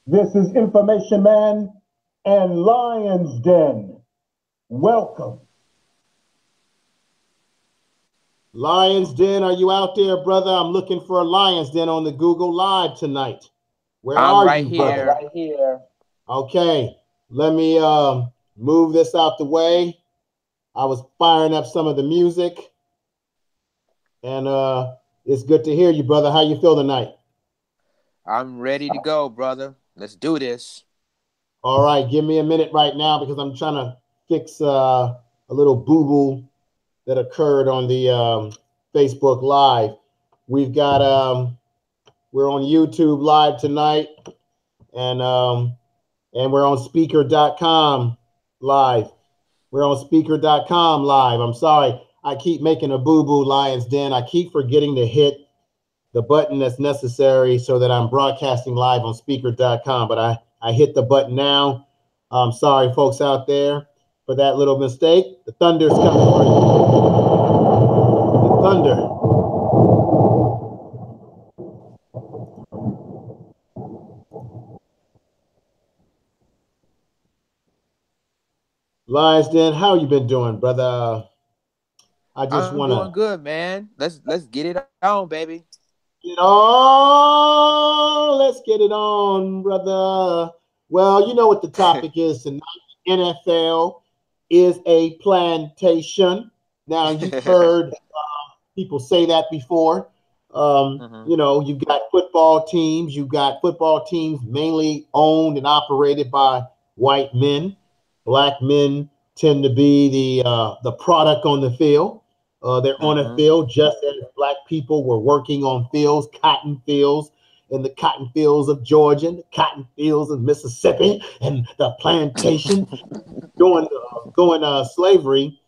This is Information Man and Lion's Den. Welcome. Lion's Den, are you out there, brother? I'm looking for a Lion's Den on the Google Live tonight. Where are right you, here. brother? Right here. Okay, let me move this out the way. I was firing up some of the music, and it's good to hear you, brother. How you feel tonight? I'm ready to go, brother. Let's do this. All right, give me a minute right now because I'm trying to fix a little boo-boo that occurred on the Facebook Live. We've got we're on YouTube Live tonight, and we're on Speaker.com Live. We're on Speaker.com Live. I'm sorry, I keep making a boo-boo, Lion's Den. I keep forgetting to hit the button that's necessary so that I'm broadcasting live on Speaker.com, but I hit the button now. I'm sorry, folks out there, for that little mistake. The thunder's coming for you. The thunder. Lions Den, how you been doing, brother? I'm doing good, man. Let's get it on, baby. Get on. Let's get it on, brother. Well, you know what the topic is tonight. NFL is a plantation. Now, you've heard people say that before. You know, you've got football teams. You've got football teams mainly owned and operated by white men. Black men tend to be the product on the field. They're on a field just as black people were working on fields, cotton fields, in the cotton fields of Georgia, the cotton fields of Mississippi, and the plantation during slavery.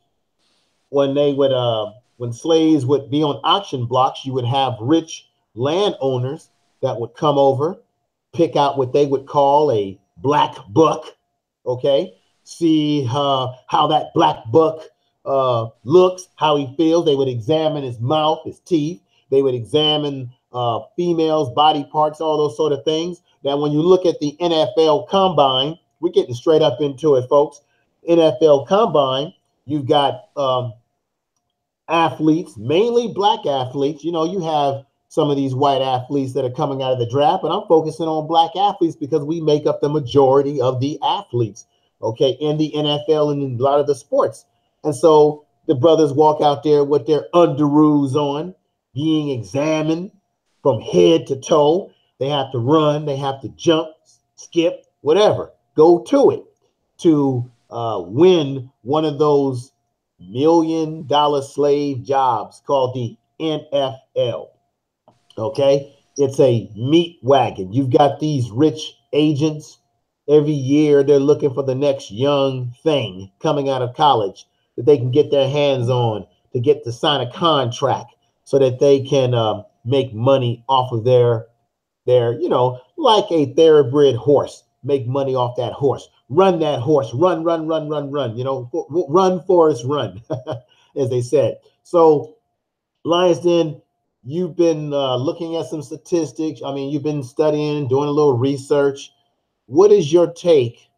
When they would, when slaves would be on auction blocks, you would have rich landowners that would come over, pick out what they would call a black buck. Okay, see how that black buck looks, how he feels. They would examine his mouth, his teeth. They would examine females' body parts, all those sort of things. Now, when you look at the NFL Combine, we're getting straight up into it, folks. NFL Combine, you've got athletes, mainly black athletes. You know, you have some of these white athletes that are coming out of the draft, but I'm focusing on black athletes because we make up the majority of the athletes, okay, in the NFL and in a lot of the sports. And so the brothers walk out there with their underoos on, being examined from head to toe. They have to run, they have to jump, skip, whatever, go to it to win one of those $1 million slave jobs called the NFL. Okay, it's a meat wagon. You've got these rich agents. Every year they're looking for the next young thing coming out of college that they can get their hands on to get to sign a contract so that they can make money off of their, you know, like a thoroughbred horse, make money off that horse, run that horse, run, you know, run, Forrest, run, as they said. So, Lions Den, you've been looking at some statistics. I mean, you've been studying, doing a little research. What is your take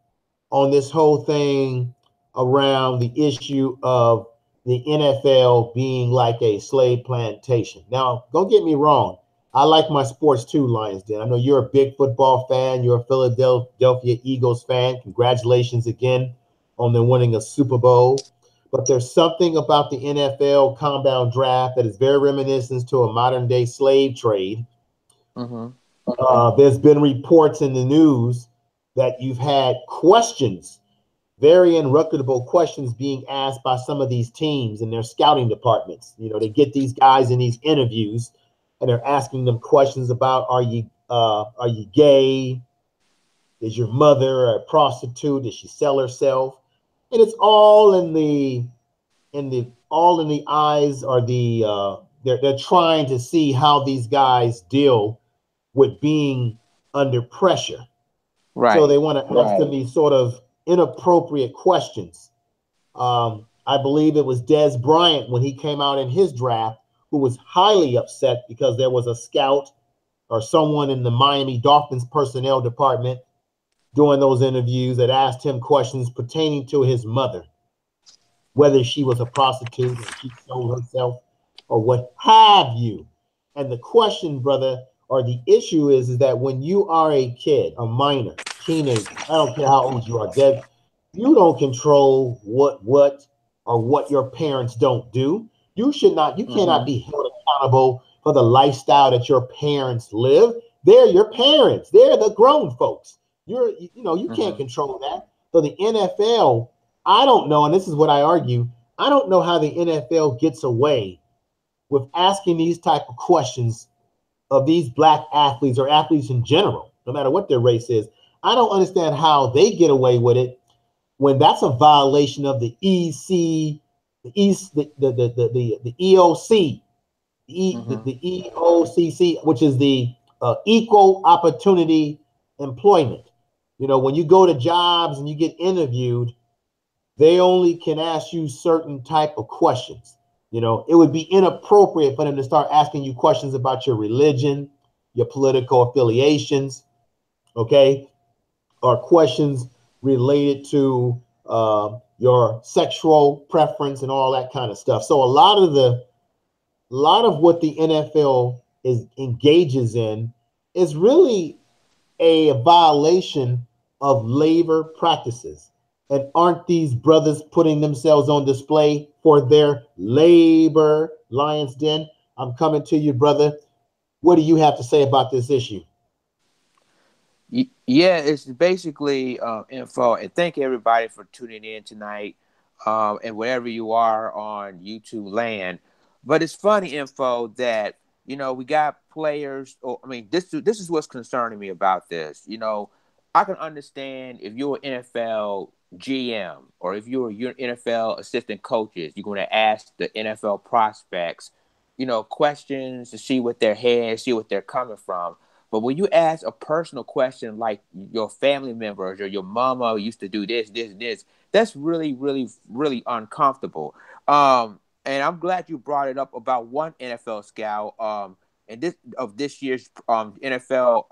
on this whole thing around the issue of the NFL being like a slave plantation? Now, don't get me wrong. I like my sports too, Lions Den. I know you're a big football fan. You're a Philadelphia Eagles fan. Congratulations again on them winning a Super Bowl. But there's something about the NFL compound draft that is very reminiscent to a modern day slave trade. There's been reports in the news that you've had questions, very reputable questions being asked by some of these teams and their scouting departments. You know, they get these guys in these interviews and they're asking them questions about, are you gay? Is your mother a prostitute? Does she sell herself? And it's all in the eyes, or they're trying to see how these guys deal with being under pressure. Right. So they want to ask them these sort of inappropriate questions. I believe it was Des Bryant when he came out in his draft, who was highly upset because there was a scout or someone in the Miami Dolphins personnel department doing those interviews that asked him questions pertaining to his mother, whether she was a prostitute or she sold herself or what have you. And the question, brother, or the issue is that when you are a kid, a minor, teenager, I don't care how old you are, Dev, you don't control what your parents don't do. You cannot be held accountable for the lifestyle that your parents live. They're your parents. They're the grown folks. You can't control that. So the NFL, I don't know, and this is what I argue, I don't know how the NFL gets away with asking these type of questions of these black athletes or athletes in general, no matter what their race is. I don't understand how they get away with it when that's a violation of the EOC, the EOCC, which is the Equal Opportunity Employment. You know, when you go to jobs and you get interviewed, they only can ask you certain type of questions. You know, it would be inappropriate for them to start asking you questions about your religion, your political affiliations, okay, or questions related to your sexual preference and all that kind of stuff. So a lot of what the NFL engages in is really a violation of labor practices. And aren't these brothers putting themselves on display for their labor, Lions Den? I'm coming to you, brother. What do you have to say about this issue? Yeah, it's basically info. And thank everybody for tuning in tonight, and wherever you are on YouTube land. But it's funny, info, that we got players. Or I mean, this is what's concerning me about this. I can understand if you're an NFL GM or if you're NFL assistant coaches, you're going to ask the NFL prospects, questions to see what their head, see what they're coming from. But when you ask a personal question like your family members or your mama used to do this, that's really, really, really uncomfortable. And I'm glad you brought it up about one NFL scout. And this year's NFL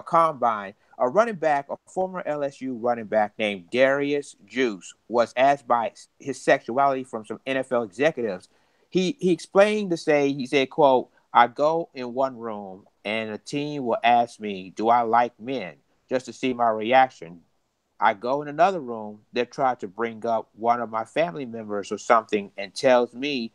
Combine, a running back, a former LSU running back named Darius Juice, was asked by his sexuality from some NFL executives. He explained to say, he said, quote, "I go in one room and a team will ask me, do I like men, just to see my reaction. I go in another room, they try to bring up one of my family members or something and tells me,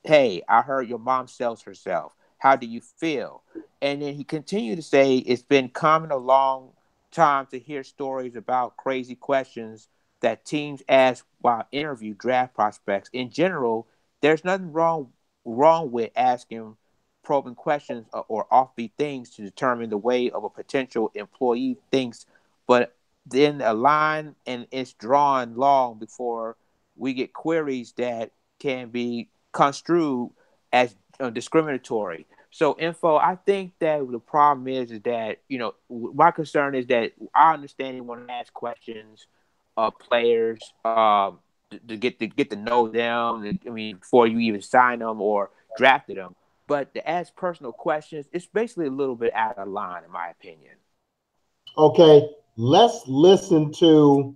hey, I heard your mom sells herself. How do you feel?" And then he continued to say, it's been common a long time to hear stories about crazy questions that teams ask while interview draft prospects. In general, there's nothing wrong with asking probing questions or offbeat things to determine the way of a potential employee thinks, but then a line and it's drawn long before we get queries that can be construed as discriminatory. So, info, I think that the problem is that my concern is that I understand you want to ask questions of players to get to know them. I mean, before you even sign them or drafted them. But to ask personal questions, it's basically a little bit out of line, in my opinion. Okay, let's listen to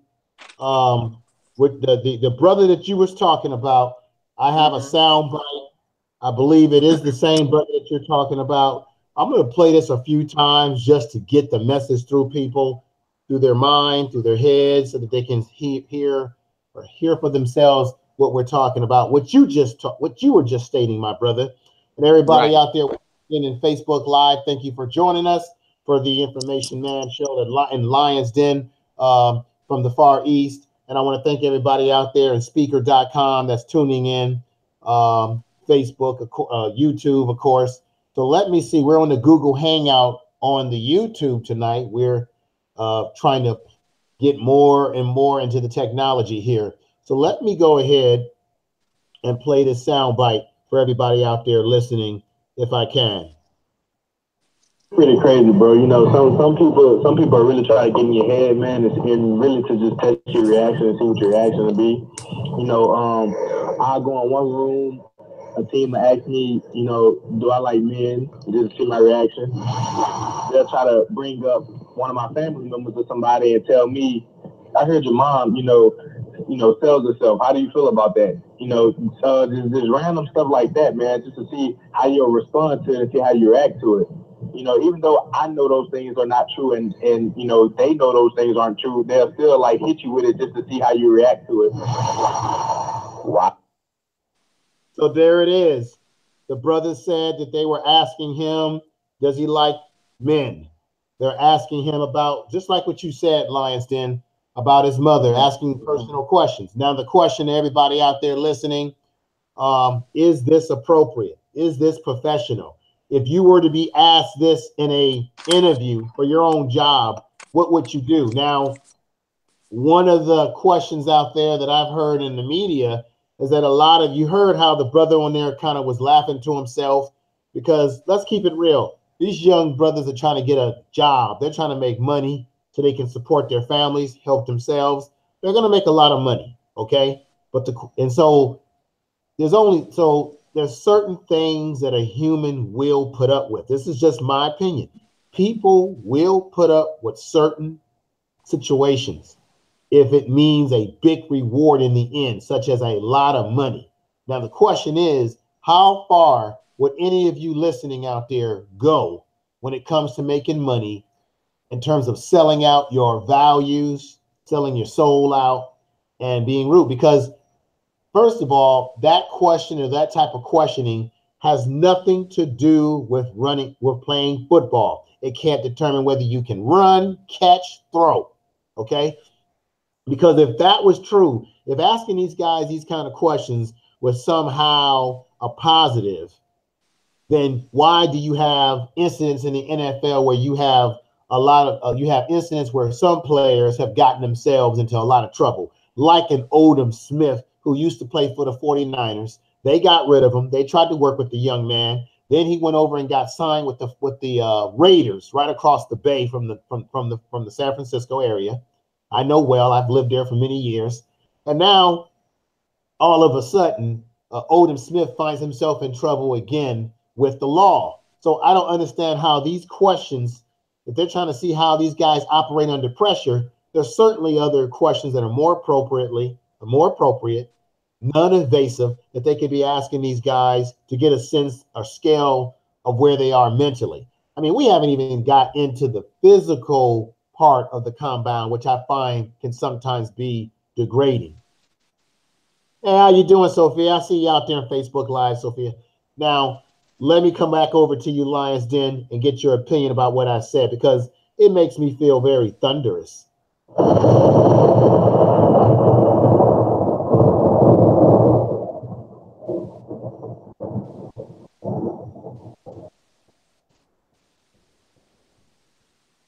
with the brother that you was talking about. I have a sound bite. I believe it is the same brother that you're talking about. I'm going to play this a few times just to get the message through people, through their mind, through their heads, so that they can hear or hear for themselves what we're talking about. What you were just stating, my brother, and everybody Right. out there in Facebook Live. Thank you for joining us for the Information Man Show in Lions Den from the Far East. And I want to thank everybody out there in speaker.com that's tuning in. Facebook, YouTube, of course. So let me see. We're on the Google Hangout on the YouTube tonight. We're trying to get more and more into the technology here. So let me go ahead and play this sound bite for everybody out there listening, if I can. Pretty crazy, bro. You know, some people are really trying to get in your head, man, and really to just test your reaction and see what your reaction will be. You know, I'll go in one room, a team will ask me, you know, do I like men? Just see my reaction. They'll try to bring up one of my family members or somebody and tell me, I heard your mom, sells herself. How do you feel about that? You know, just random stuff like that, man, just to see how you'll respond to it and see how you react to it. You know, even though I know those things are not true and you know, they know those things aren't true, they'll still like hit you with it just to see how you react to it. Wow. So there it is. The brother said that they were asking him, does he like men? They're asking him about, just like what you said, Lions Den, about his mother, asking personal questions. Now, the question to everybody out there listening, is this appropriate? Is this professional? If you were to be asked this in a interview for your own job, what would you do? Now, one of the questions out there that I've heard in the media is that a lot of you heard how the brother on there kind of was laughing to himself, because let's keep it real. These young brothers are trying to get a job. They're trying to make money so they can support their families, help themselves. They're going to make a lot of money. Okay. So there's certain things that a human will put up with. This is just my opinion. People will put up with certain situations if it means a big reward in the end, such as a lot of money. Now, the question is, how far would any of you listening out there go when it comes to making money in terms of selling out your values, selling your soul out, and being rude? Because first of all, that question or that type of questioning has nothing to do with playing football. It can't determine whether you can run, catch, throw. Okay. Because if that was true, if asking these guys these kind of questions was somehow a positive, then why do you have incidents in the NFL where you have you have incidents where some players have gotten themselves into a lot of trouble, like an Odom Smith who used to play for the 49ers. They got rid of him. They tried to work with the young man. Then he went over and got signed with the Raiders right across the bay from the San Francisco area. I know well. I've lived there for many years. And now, all of a sudden, Odom Smith finds himself in trouble again with the law. So I don't understand how these questions, if they're trying to see how these guys operate under pressure, there's certainly other questions that are more appropriate, non-invasive, that they could be asking these guys to get a sense or scale of where they are mentally. I mean, we haven't even got into the physical part of the compound, which I find can sometimes be degrading. Hey, how you doing, Sophia? I see you out there on Facebook Live, Sophia. Now, let me come back over to you, Lions Den, and get your opinion about what I said, because it makes me feel very thunderous.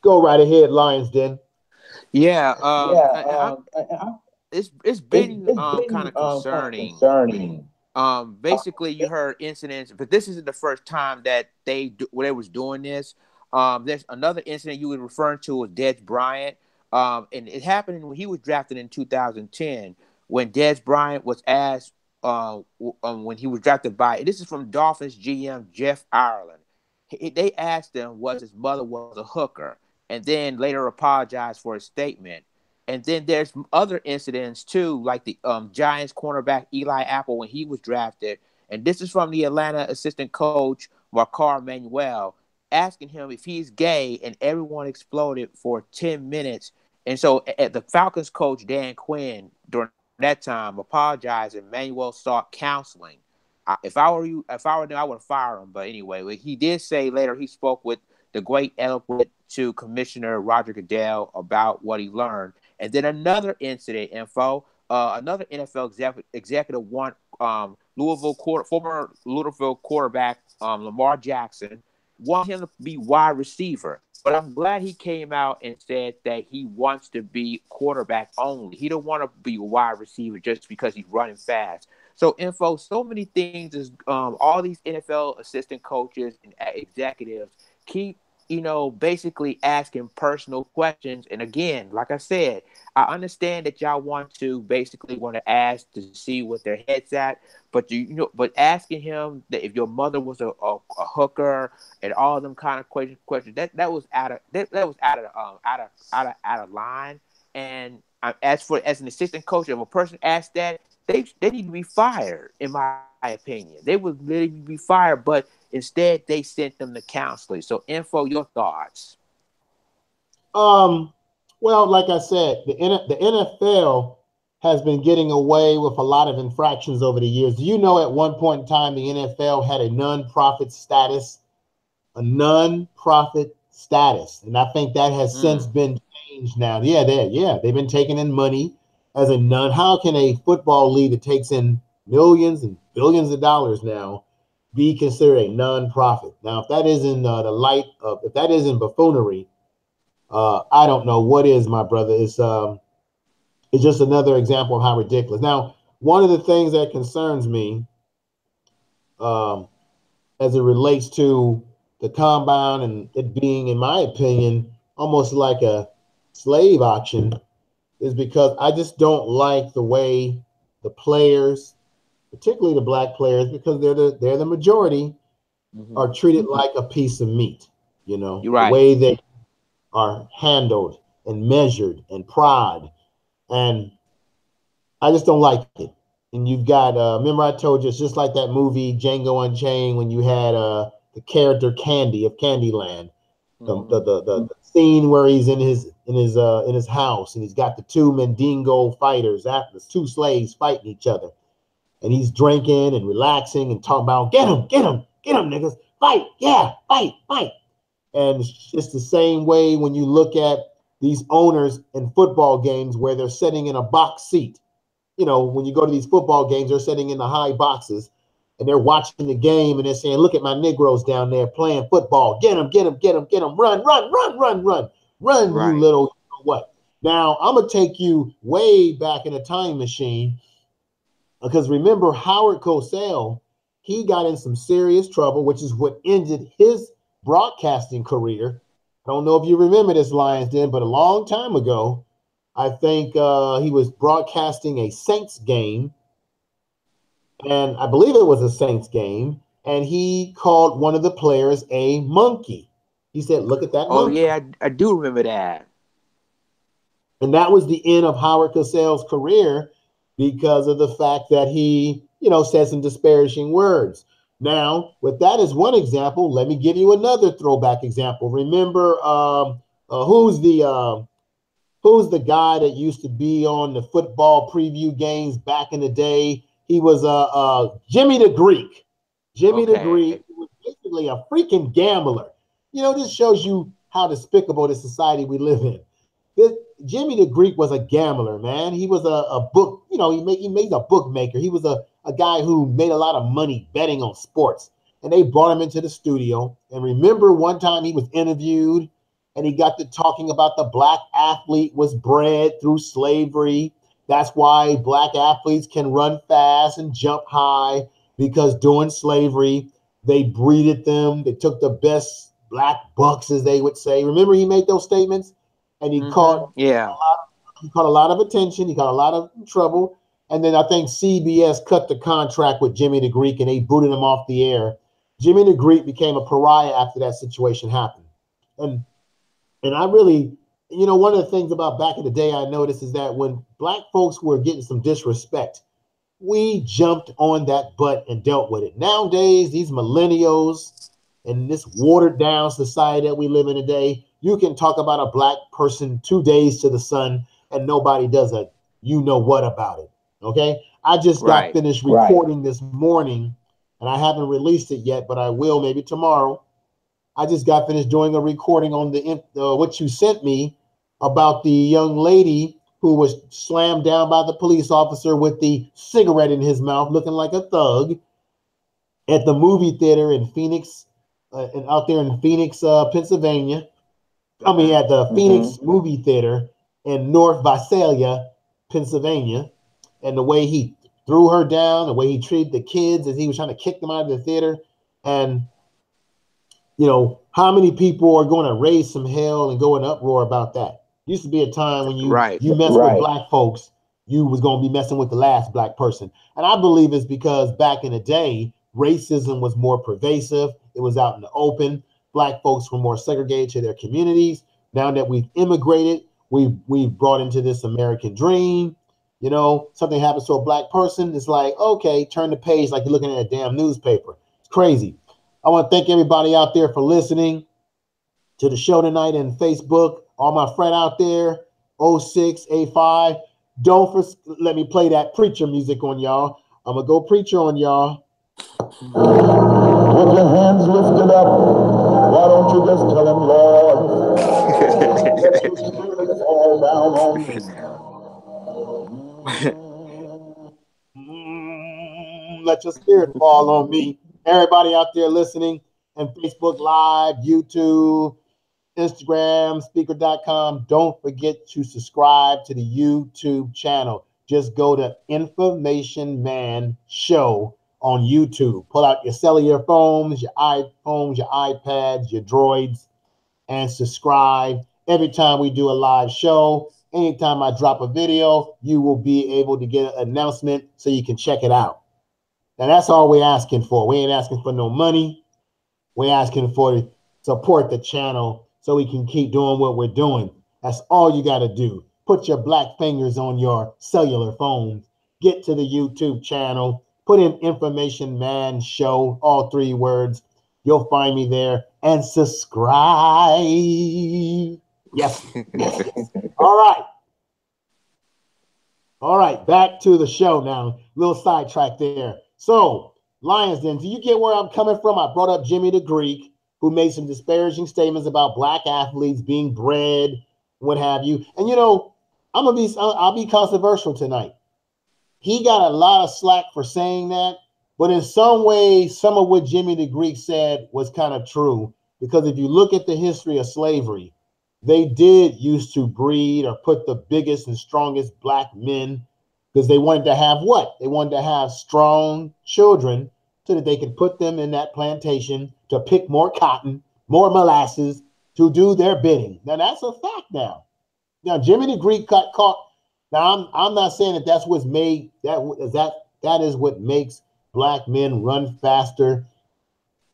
Go right ahead, Lions Den. Yeah. Yeah, It's been kind of concerning. Basically, you heard incidents, but this isn't the first time that they was doing this. There's another incident you were referring to with Dez Bryant. And it happened when he was drafted in 2010, when Dez Bryant was asked when he was drafted by, this is from Dolphins GM Jeff Ireland. They asked him was his mother was a hooker, and then later apologized for his statement. And then there's other incidents too, like the Giants cornerback Eli Apple when he was drafted. And this is from the Atlanta assistant coach, Marcar Manuel, asking him if he's gay, and everyone exploded for 10 minutes. And so at the Falcons coach, Dan Quinn, during that time, apologized, and Manuel sought counseling. If I were you, if I were them, I would fire him. But anyway, he did say later he spoke with the great eloquent to Commissioner Roger Goodell about what he learned. And then another incident info, another NFL executive want former Louisville quarterback Lamar Jackson want him to be wide receiver. But I'm glad he came out and said that he wants to be quarterback only. He don't want to be a wide receiver just because he's running fast. So info, so many things is all these NFL assistant coaches and executives keep basically asking personal questions. And again, like I said, I understand that y'all want to ask to see what their head's at, but but asking him that if your mother was a hooker and all them kind of questions that was that was out of line. And as an assistant coach, if a person asks that, they need to be fired, in my opinion. They would literally be fired, but instead they sent them to counseling. So, info, your thoughts. Well, like I said, the NFL has been getting away with a lot of infractions over the years. Do you know at one point in time the NFL had a non-profit status? A non-profit status. And I think that has since been changed now. They've been taking in money as a non. How can a football league that takes in millions and billions of dollars now be considered a non-profit? Now, if that isn't if that isn't buffoonery, I don't know what is, my brother. It's just another example of how ridiculous. Now, one of the things that concerns me, as it relates to the combine and it being, in my opinion, almost like a slave auction, is because I just don't like the way the players, particularly the black players, because they're the majority, are treated like a piece of meat. You're The right. way they are handled and measured and prod, and I just don't like it. And you've got, remember I told you, it's just like that movie Django Unchained when you had the character Candy of Candyland, the scene where he's in his house and he's got the two Mandingo fighters, after the two slaves fighting each other, and he's drinking and relaxing and talking about get him, niggas, fight, yeah, fight. And it's the same way when you look at these owners in football games where they're sitting in a box seat. When you go to these football games, they're sitting in the high boxes and they're watching the game and they're saying, look at my Negroes down there playing football. Get them. Run, you Right. little what. Now, I'm going to take you way back in a time machine because remember Howard Cosell, he got in some serious trouble, which is what ended his broadcasting career. I don't know if you remember this, Lions Den, but a long time ago, I think he was broadcasting a Saints game, and I believe it was a Saints game, and he called one of the players a monkey. He said, look at that Oh monkey. yeah, I do remember that. And that was the end of Howard Cosell's career because of the fact that he, said some disparaging words. Now, with that as one example, let me give you another throwback example. Remember, who's the guy that used to be on the football preview games back in the day? He was Jimmy the Greek. Jimmy the Greek was basically a freaking gambler. This shows you how despicable the society we live in. Jimmy the Greek was a gambler, man. He was a book, he made a bookmaker. He was a guy who made a lot of money betting on sports. And they brought him into the studio. And remember one time he was interviewed and he got to talking about the black athlete was bred through slavery. That's why black athletes can run fast and jump high, because during slavery, they breeded them. They took the best black bucks, as they would say. Remember he made those statements? And he caught a lot of attention. He got a lot of trouble. And then I think CBS cut the contract with Jimmy the Greek and they booted him off the air. Jimmy the Greek became a pariah after that situation happened. And I really, one of the things about back in the day I noticed is that when black folks were getting some disrespect, We jumped on that butt and dealt with it. Nowadays, these millennials and this watered down society that we live in today, you can talk about a black person 2 days to the sun and nobody does a you know what about it. Okay. I just got Right. finished recording this morning and I haven't released it yet, but I will maybe tomorrow. I just got finished doing a recording on the what you sent me about the young lady who was slammed down by the police officer with the cigarette in his mouth, looking like a thug, at the movie theater in Phoenix, and out there in Phoenix, Pennsylvania. I mean, at the Phoenix movie theater in North Visalia, Pennsylvania, and the way he threw her down, the way he treated the kids as he was trying to kick them out of the theater, and you know, how many people are going to raise some hell and go in uproar about that? Used to be a time when Right. you mess with black folks, you was going to be messing with the last black person. And I believe it's because back in the day, racism was more pervasive. It was out in the open. Black folks were more segregated to their communities. Now that we've immigrated, we've brought into this American dream. You know, something happens to a black person, it's like, okay, turn the page like you're looking at a damn newspaper. It's crazy. I want to thank everybody out there for listening to the show tonight and Facebook. All my friend out there, 0685. Let me play that preacher music on y'all. I'm going to go preacher on y'all. With your hands lifted up, why don't you just tell him, Lord, let your spirit fall down on me. Let your spirit fall on me. Everybody out there listening and Facebook Live, YouTube, Instagram, speaker.com. Don't forget to subscribe to the YouTube channel. Just go to Information Man Show on YouTube. Pull out your cellular phones, your iPhones, your iPads, your droids, and subscribe. Every time we do a live show, anytime I drop a video, you will be able to get an announcement so you can check it out. Now, that's all we're asking for. We ain't asking for no money. We're asking for support the channel so we can keep doing what we're doing. That's all you got to do. Put your black fingers on your cellular phones. Get to the YouTube channel. Put in Information Man Show, all 3 words. You'll find me there. And subscribe. Yes, yes, yes. All right. All right, back to the show now. Little sidetrack there. So, Lions Den, do you get where I'm coming from? I brought up Jimmy the Greek, who made some disparaging statements about black athletes being bred, what have you. And you know, I'll be controversial tonight. He got a lot of slack for saying that, but in some ways, some of what Jimmy the Greek said was kind of true. Because if you look at the history of slavery, they did used to breed or put the biggest and strongest black men because they wanted to have what? They wanted to have strong children so that they could put them in that plantation to pick more cotton, more molasses, to do their bidding. Now, that's a fact now. Now, Jimmy the Greek got caught. Now, I'm not saying that that's what's made, that is what makes black men run faster,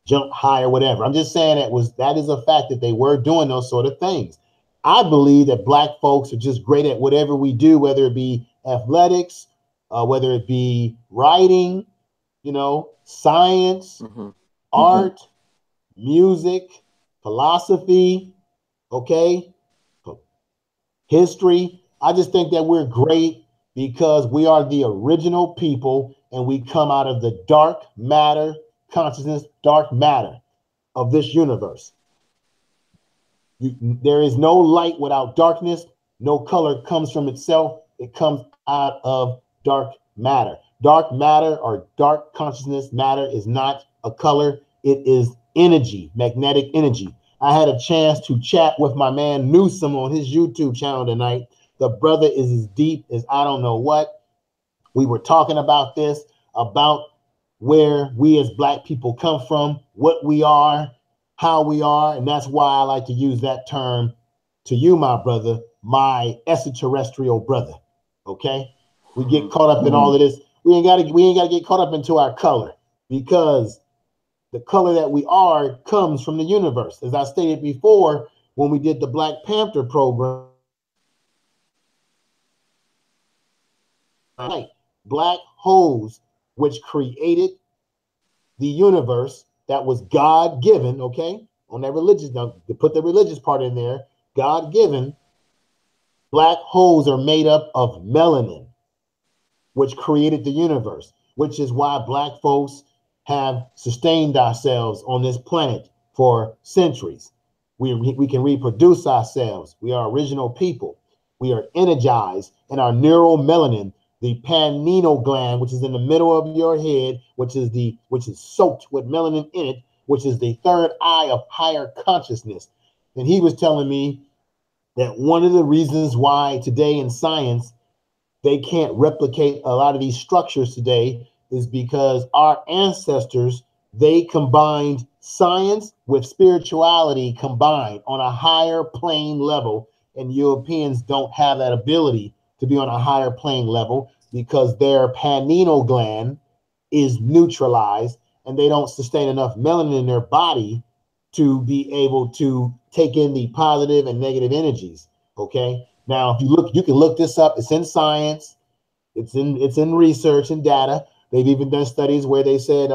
jump higher, whatever. I'm just saying that is a fact that they were doing those sort of things. I believe that black folks are just great at whatever we do, whether it be athletics, whether it be writing, you know, science, art, music, philosophy, okay, history. I just think that we're great because we are the original people and we come out of the dark matter consciousness, dark matter of this universe. There is no light without darkness. No color comes from itself. It comes out of dark matter. Dark matter or dark consciousness matter is not a color. It is energy, magnetic energy. I had a chance to chat with my man Newsom on his YouTube channel tonight. The brother is as deep as I don't know what. We were talking about this, about where we as black people come from, what we are, how we are. And that's why I like to use that term to you, my brother, my extraterrestrial brother. Okay. We get caught up in all of this. We ain't gotta get caught up into our color because the color that we are comes from the universe. As I stated before, when we did the Black Panther program, black holes, which created the universe that was God given, okay? On that religious, now to put the religious part in there, God given, black holes are made up of melanin, which created the universe, which is why black folks have sustained ourselves on this planet for centuries. We can reproduce ourselves. We are original people. We are energized, and our neural melanin, the pineal gland, which is in the middle of your head, which is soaked with melanin in it, which is the third eye of higher consciousness. And he was telling me that one of the reasons why today in science they can't replicate a lot of these structures today is because our ancestors, they combined science with spirituality combined on a higher plane level, and Europeans don't have that ability to be on a higher plane level because their pineal gland is neutralized and they don't sustain enough melanin in their body to be able to take in the positive and negative energies. Okay. Now, if you look, you can look this up. It's in science. It's in research and data. They've even done studies where they said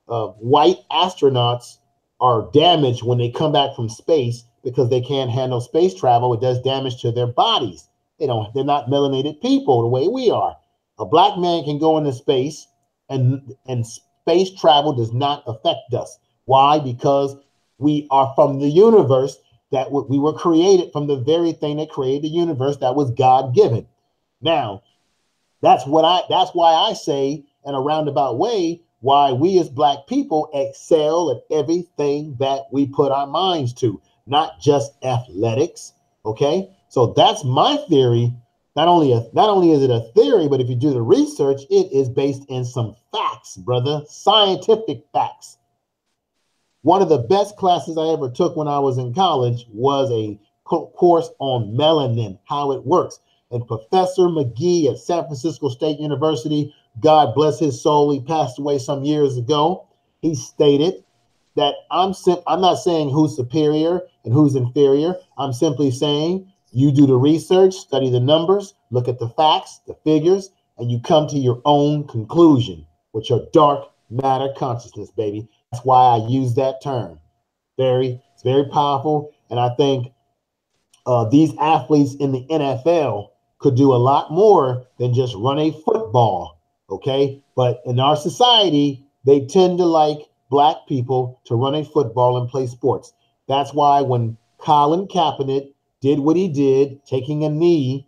white astronauts are damaged when they come back from space because they can't handle space travel. It does damage to their bodies. They're not melanated people the way we are. A black man can go into space, and space travel does not affect us. Why? Because we are from the universe that we were created from the very thing that created the universe that was God given. Now, that's why I say in a roundabout way why we as black people excel at everything that we put our minds to, not just athletics. Okay, so that's my theory. Not only is it a theory, but if you do the research, it is based in some facts, brother, scientific facts. One of the best classes I ever took when I was in college was a course on melanin, how it works. And Professor McGee at San Francisco State University, God bless his soul, he passed away some years ago. He stated that I'm not saying who's superior and who's inferior. I'm simply saying you do the research, study the numbers, look at the facts, the figures, and you come to your own conclusion with your dark matter consciousness, baby. That's why I use that term. It's very powerful, and I think these athletes in the NFL could do a lot more than just run a football. Okay, but in our society, they tend to like black people to run a football and play sports. That's why when Colin Kaepernick did what he did, taking a knee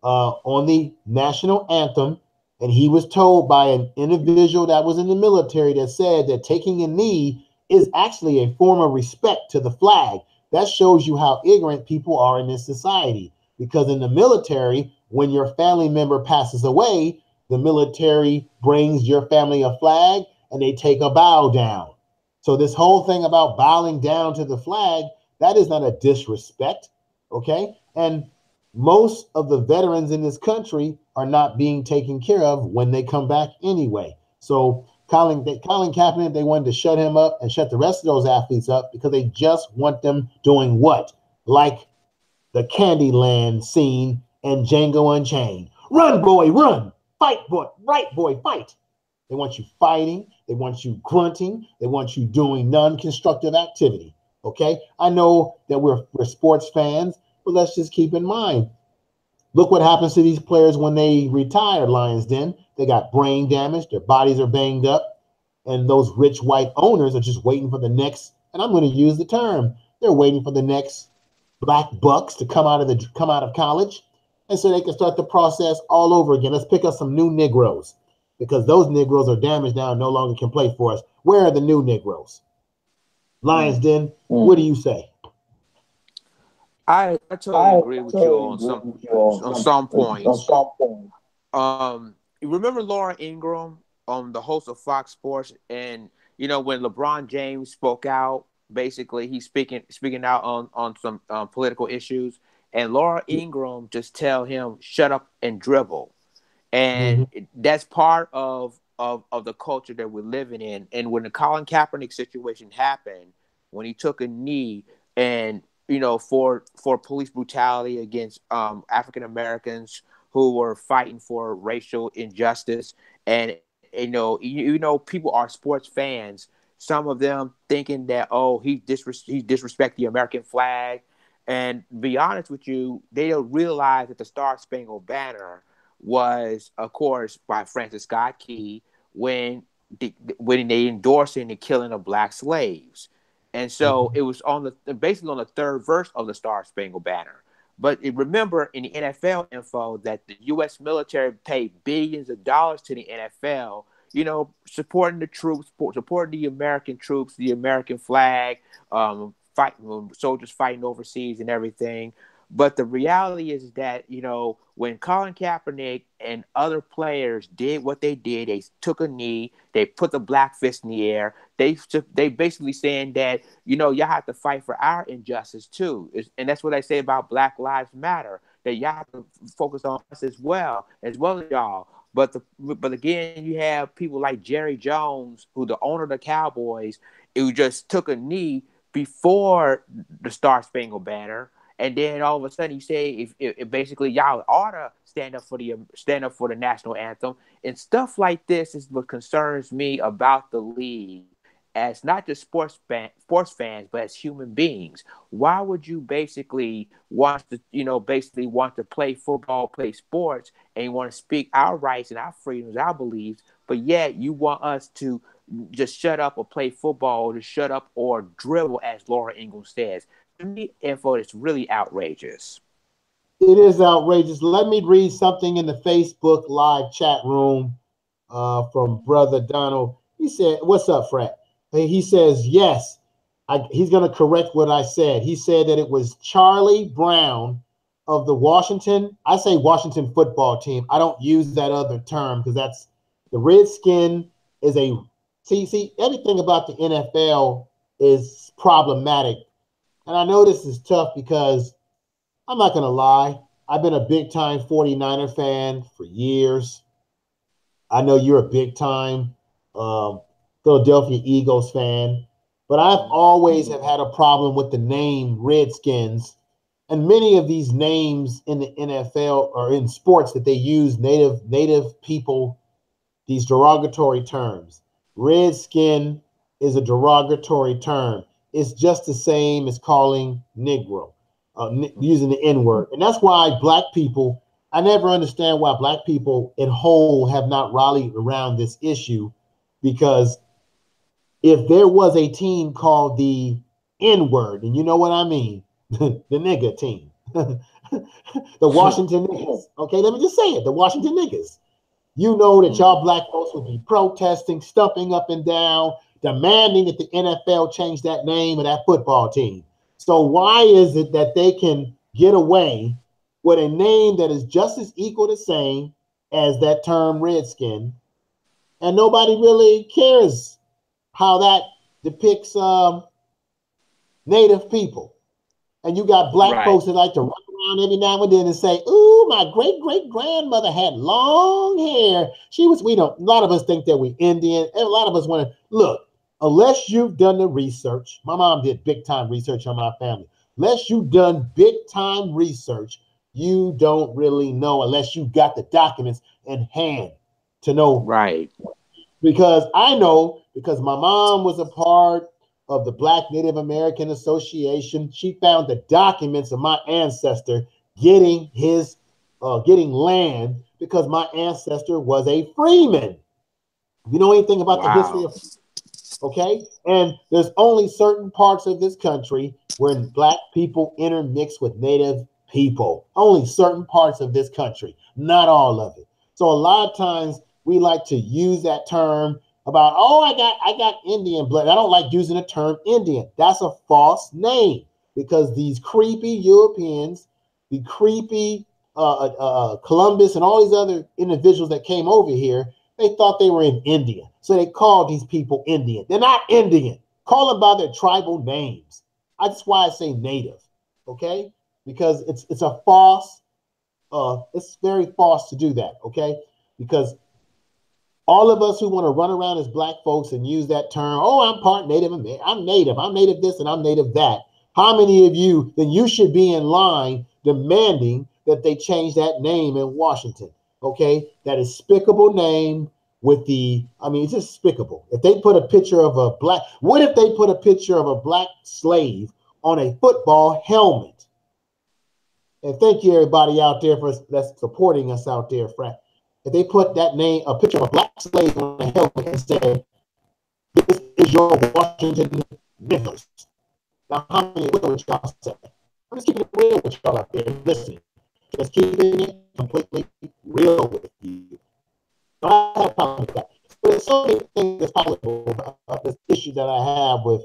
on the national anthem, and he was told by an individual that was in the military that said that taking a knee is actually a form of respect to the flag. That shows you how ignorant people are in this society. Because in the military, when your family member passes away, the military brings your family a flag and they take a bow down. So this whole thing about bowing down to the flag, that is not a disrespect, okay? And most of the veterans in this country are not being taken care of when they come back anyway. So Colin Kaepernick, they wanted to shut him up and shut the rest of those athletes up because they just want them doing what? Like the Candyland scene in Django Unchained. Run, boy, run. Fight, boy. Right, boy, fight. They want you fighting. They want you grunting. They want you doing non-constructive activity. Okay? I know that we're sports fans, but let's just keep in mind. Look what happens to these players when they retire, Lions Den. They got brain damage. Their bodies are banged up. And those rich white owners are just waiting for the next, and I'm going to use the term, they're waiting for the next black bucks to come out of college, and so they can start the process all over again. Let's pick up some new Negroes because those Negroes are damaged now and no longer can play for us. Where are the new Negroes? Lions Den, what do you say? I totally agree with you on some points. You remember Laura Ingraham, the host of Fox Sports, and when LeBron James spoke out, basically he's speaking out on some political issues, and Laura Ingraham just tell him shut up and dribble, and that's part of the culture that we're living in. And when the Colin Kaepernick situation happened, when he took a knee and for police brutality against African Americans who were fighting for racial injustice. And people are sports fans. Some of them thinking that, oh, he disrespect the American flag. And to be honest with you, they don't realize that the Star Spangled Banner was, of course, by Francis Scott Key when they endorsed the killing of black slaves. And so it was basically on the third verse of the Star Spangled Banner. But remember in the NFL info that the U.S. military paid billions of dollars to the NFL, supporting the troops, supporting the American troops, the American flag, soldiers fighting overseas and everything. But the reality is that, when Colin Kaepernick and other players did what they did, they took a knee, they put the black fist in the air. They basically saying that, y'all have to fight for our injustice too. And that's what I say about Black Lives Matter, that y'all have to focus on us as well as y'all. But again, you have people like Jerry Jones, who the owner of the Cowboys, who just took a knee before the Star Spangled Banner. And then all of a sudden you say, if basically y'all ought to stand up for the national anthem, and stuff like this is what concerns me about the league, as not just sports fans, but as human beings. Why would you basically want to play football, play sports, and you want to speak our rights and our freedoms, our beliefs, but yet you want us to just shut up or play football, or to shut up or dribble, as Laura Ingalls says? To me, info is really outrageous. It is outrageous. Let me read something in the Facebook live chat room from Brother Donald. He said, "What's up, Fred?" He says, "Yes." He's going to correct what I said. He said that it was Charlie Brown of the Washington football team. I don't use that other term because that's the Redskin is a see everything about the NFL is problematic. And I know this is tough because I'm not going to lie. I've been a big time 49er fan for years. I know you're a big time Philadelphia Eagles fan, but I've always have had a problem with the name Redskins. And many of these names in the NFL or in sports that they use native people, these derogatory terms. Redskin is a derogatory term. It's just the same as calling Negro, using the N-word. And that's why black people, I never understand why black people in whole have not rallied around this issue, because if there was a team called the N-word, and you know what I mean, the nigga team, the Washington niggas, okay, let me just say it, the Washington niggas. You know that y'all black folks would be protesting, stumping up and down, demanding that the NFL change that name of that football team. So why is it that they can get away with a name that is just as equal the same as that term Redskin, and nobody really cares how that depicts Native people? And you got black folks that like to run around every now and then and say, "Ooh, my great-great-grandmother had long hair. A lot of us think that we Indian. And a lot of us want to, look, unless you've done the research, my mom did big-time research on my family. Unless you've done big-time research, you don't really know unless you got the documents in hand to know. Right. Because I know, because my mom was a part of the Black Native American Association. She found the documents of my ancestor getting land because my ancestor was a freeman. You know anything about the history of, okay? And there's only certain parts of this country where black people intermix with Native people. Only certain parts of this country, not all of it. So a lot of times we like to use that term about, oh, I got Indian blood. I don't like using the term Indian. That's a false name, because these creepy Europeans, the creepy Columbus and all these other individuals that came over here, they thought they were in India. So they called these people Indian. They're not Indian. Call them by their tribal names. That's why I say Native, okay? Because it's a false, it's very false to do that, okay? Because all of us who want to run around as black folks and use that term, oh, I'm part Native, I'm Native this and I'm Native that. How many of you, then you should be in line demanding that they changed that name in Washington. Okay, that despicable name with I mean, it's just despicable. If they put a picture of a black, what if they put a picture of a black slave on a football helmet? And thank you everybody out there for that's supporting us out there, Frank. If they put that name, a picture of a black slave on a helmet and said, "This is your Washington Mythos." Now, how many would y'all say? I'm just keeping it real with y'all out there. Listen, just keeping it completely real with you. I have a problem with that. But there's so many things that's palatable about this issue that I have with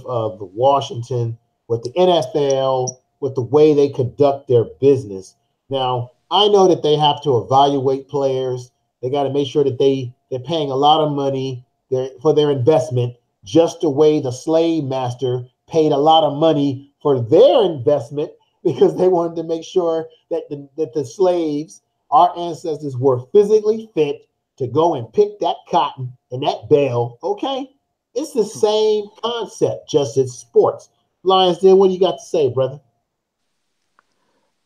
the Washington, with the NFL, with the way they conduct their business. Now, I know that they have to evaluate players. They got to make sure that they're paying a lot of money for their investment, just the way the slave master paid a lot of money for their investment because they wanted to make sure that the slaves, our ancestors, were physically fit to go and pick that cotton and that bale. Okay, it's the same concept, just it's sports. Lions, then what do you got to say, brother?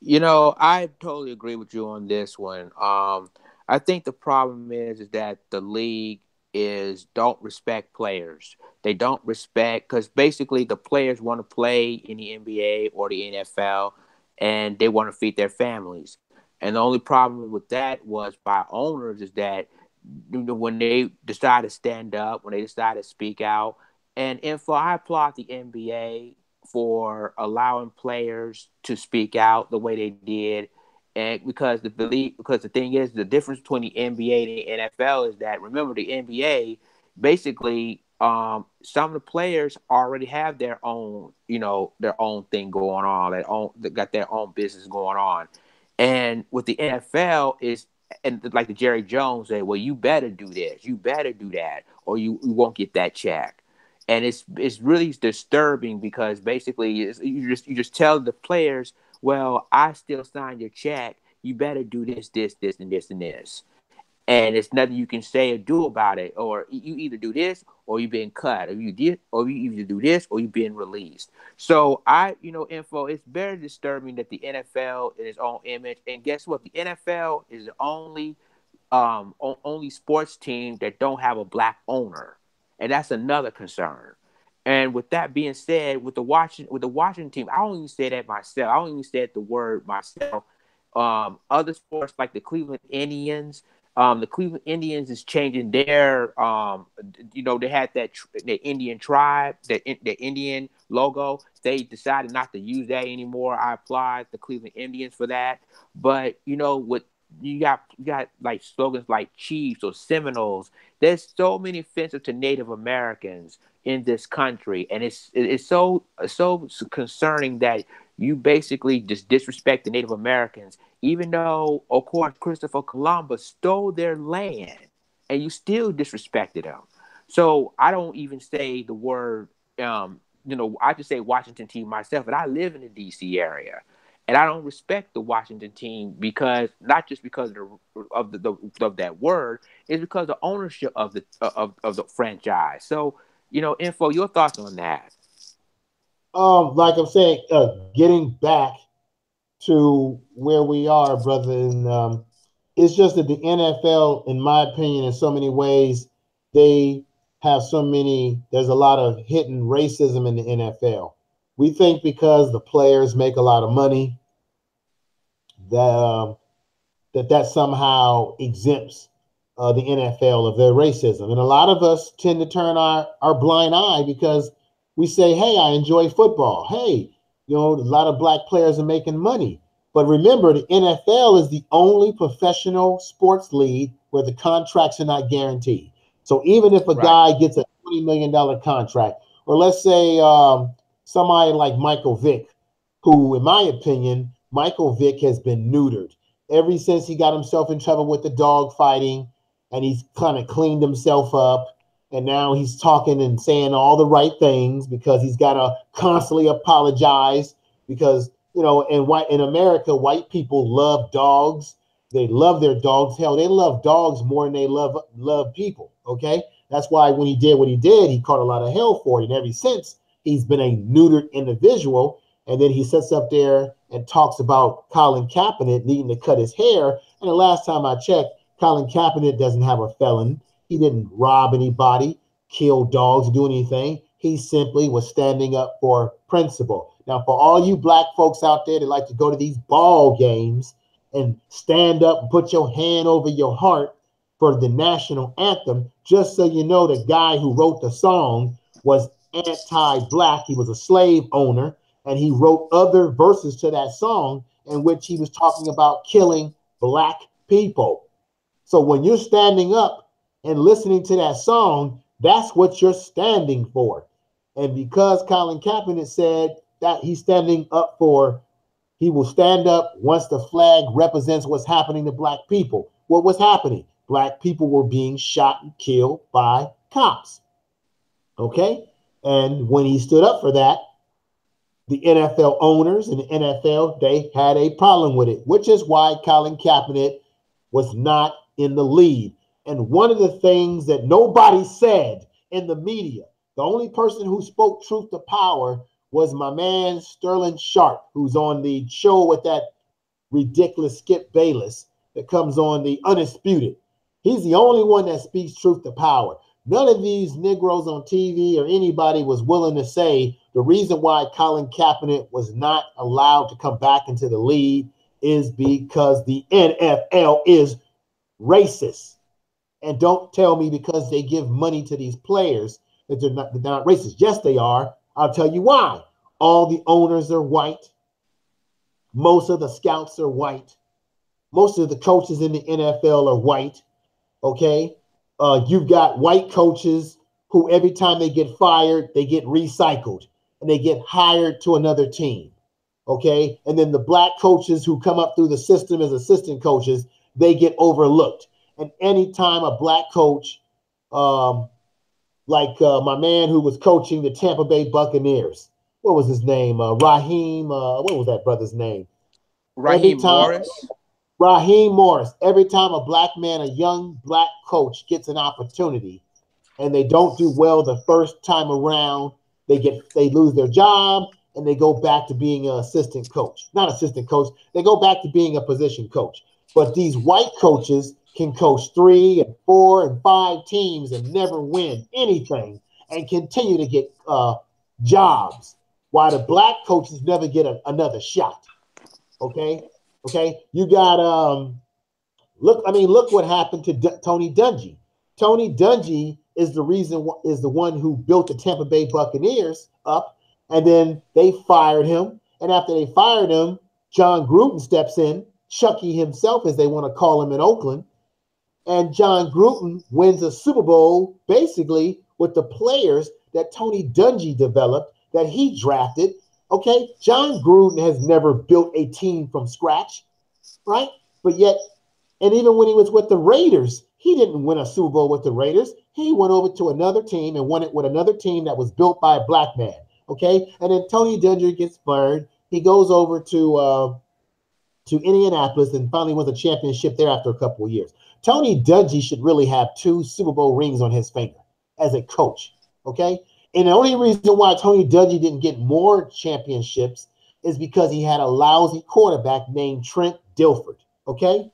I totally agree with you on this one. I think the problem is that the league is don't respect players. They don't respect because basically the players want to play in the NBA or the NFL, and they want to feed their families. And the only problem with that was by owners is that when they decide to stand up, when they decide to speak out, and for I applaud the NBA for allowing players to speak out the way they did. And because the thing is, the difference between the NBA and the NFL is that, remember, the NBA basically, some of the players already have their own, their own thing going on, they got their own business going on. And with the NFL is, and like the Jerry Jones said, well, you better do this, you better do that, or you won't get that check. And it's really disturbing because basically you just tell the players, well, I still signed your check. You better do this, and this, and this. And it's nothing you can say or do about it. Or you either do this or you're being cut, or you either do this or you're being released. So info. It's very disturbing that the NFL in its own image, and guess what? The NFL is the only sports team that don't have a black owner, and that's another concern. And with that being said, with the Washington team, I don't even say that myself. I don't even say the word myself. Other sports like the Cleveland Indians is changing their, they had the Indian tribe, the Indian logo. They decided not to use that anymore. I applaud the Cleveland Indians for that. But with you got like slogans like Chiefs or Seminoles. There's so many offensive to Native Americans in this country, and it's so concerning that you basically just disrespect the Native Americans, even though, of course, Christopher Columbus stole their land, and you still disrespected them. So I don't even say the word. I just say Washington team myself, and I live in the D.C. area. And I don't respect the Washington team because not just because of that word, it's because of the ownership of the franchise. So, info, your thoughts on that? Like I'm saying, getting back to where we are, brother, and it's just that the NFL, in my opinion, in so many ways, they have so many. There's a lot of hidden racism in the NFL. We think because the players make a lot of money that that somehow exempts the NFL of their racism. And a lot of us tend to turn our blind eye because we say, hey, I enjoy football. Hey, a lot of black players are making money. But remember, the NFL is the only professional sports league where the contracts are not guaranteed. So even if a Right. guy gets a $20 million contract, or let's say somebody like Michael Vick, who, in my opinion, Michael Vick has been neutered ever since he got himself in trouble with the dog fighting, and he's kind of cleaned himself up, and now he's talking and saying all the right things because he's got to constantly apologize because in America, white people love dogs. They love their dogs. Hell, they love dogs more than they love people. Okay, that's why when he did what he did, he caught a lot of hell for it, and ever since he's been a neutered individual. And then he sits up there and talks about Colin Kaepernick needing to cut his hair. And the last time I checked, Colin Kaepernick doesn't have a felon. He didn't rob anybody, kill dogs, do anything. He simply was standing up for principle. Now, for all you black folks out there that like to go to these ball games and stand up and put your hand over your heart for the national anthem, just so you know, the guy who wrote the song was anti-black. He was a slave owner, and he wrote other verses to that song in which he was talking about killing black people. So when you're standing up and listening to that song, that's what you're standing for. And because Colin Kaepernick said that he's standing up for, he will stand up once the flag represents what's happening to black people. What was happening? Black people were being shot and killed by cops. Okay? And when he stood up for that, the NFL owners and the NFL, they had a problem with it, which is why Colin Kaepernick was not in the lead. And one of the things that nobody said in the media, the only person who spoke truth to power was my man Sterling Sharp, who's on the show with that ridiculous Skip Bayless that comes on the Undisputed. He's the only one that speaks truth to power. None of these Negroes on TV or anybody was willing to say the reason why Colin Kaepernick was not allowed to come back into the league is because the NFL is racist. And don't tell me because they give money to these players that they're not racist. Yes, they are. I'll tell you why. All the owners are white. Most of the scouts are white. Most of the coaches in the NFL are white. Okay? You've got white coaches who every time they get fired, they get recycled and they get hired to another team. Okay? And then the black coaches who come up through the system as assistant coaches, they get overlooked. And anytime a black coach, like my man who was coaching the Tampa Bay Buccaneers, what was his name? Raheem, what was that brother's name? Raheem Morris. Raheem Morris. Every time a black man, a young black coach gets an opportunity and they don't do well the first time around, they lose their job and they go back to being an assistant coach. Not assistant coach, they go back to being a position coach. But these white coaches can coach 3 and 4 and 5 teams and never win anything and continue to get jobs, while the black coaches never get another shot. Okay, you got look what happened to Tony Dungy. Tony Dungy is the one who built the Tampa Bay Buccaneers up, and then they fired him. And after they fired him, John Gruden steps in, Chucky himself, as they want to call him in Oakland. And John Gruden wins a Super Bowl basically with the players that Tony Dungy developed, that he drafted. Okay, John Gruden has never built a team from scratch, right? But yet, and even when he was with the Raiders, he didn't win a Super Bowl with the Raiders. He went over to another team and won it with another team that was built by a black man. Okay, and then Tony Dungy gets fired. He goes over to Indianapolis and finally wins a championship there after a couple of years. Tony Dungy should really have 2 Super Bowl rings on his finger as a coach, okay? And the only reason why Tony Dungy didn't get more championships is because he had a lousy quarterback named Trent Dilfer, okay?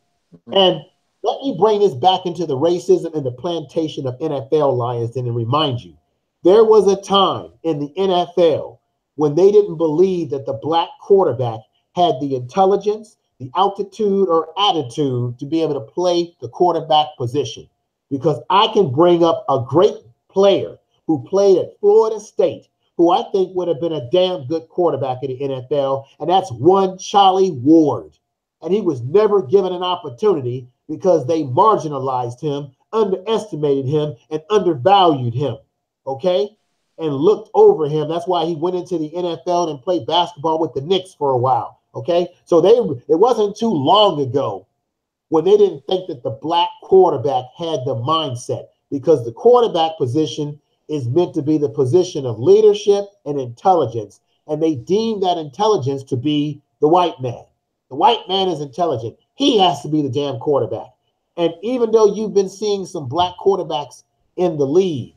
And let me bring this back into the racism and the plantation of NFL lions and remind you, there was a time in the NFL when they didn't believe that the black quarterback had the intelligence, the altitude or attitude to be able to play the quarterback position. Because I can bring up a great player who played at Florida State, who I think would have been a damn good quarterback in the NFL, and that's one Charlie Ward. And he was never given an opportunity because they marginalized him, underestimated him, and undervalued him, okay? And looked over him. That's why he went into the NFL and played basketball with the Knicks for a while. Okay, so it wasn't too long ago when they didn't think that the black quarterback had the mindset, because the quarterback position is meant to be the position of leadership and intelligence, and they deem that intelligence to be the white man. The white man is intelligent. He has to be the damn quarterback. And even though you've been seeing some black quarterbacks in the league,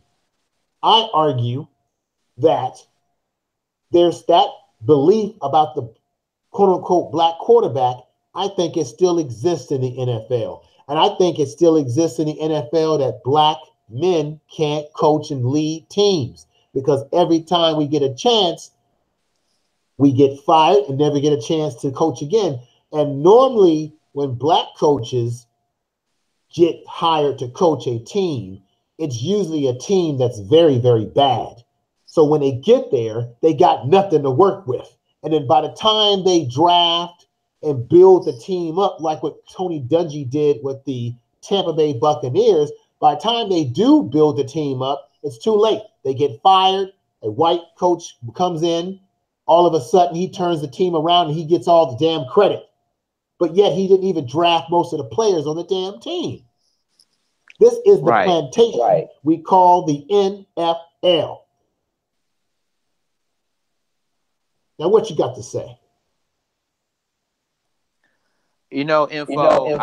I argue that there's that belief about the quote unquote black quarterback, I think it still exists in the NFL. And I think it still exists in the NFL that black men can't coach and lead teams because every time we get a chance, we get fired and never get a chance to coach again. And normally, when black coaches get hired to coach a team, it's usually a team that's very, very bad. So when they get there, they got nothing to work with. And then by the time they draft and build the team up, like what Tony Dungy did with the Tampa Bay Buccaneers, by the time they do build the team up, it's too late. They get fired. A white coach comes in. All of a sudden, he turns the team around and he gets all the damn credit. But yet he didn't even draft most of the players on the damn team. This is the plantation we call the NFL. Now, what you got to say? Info,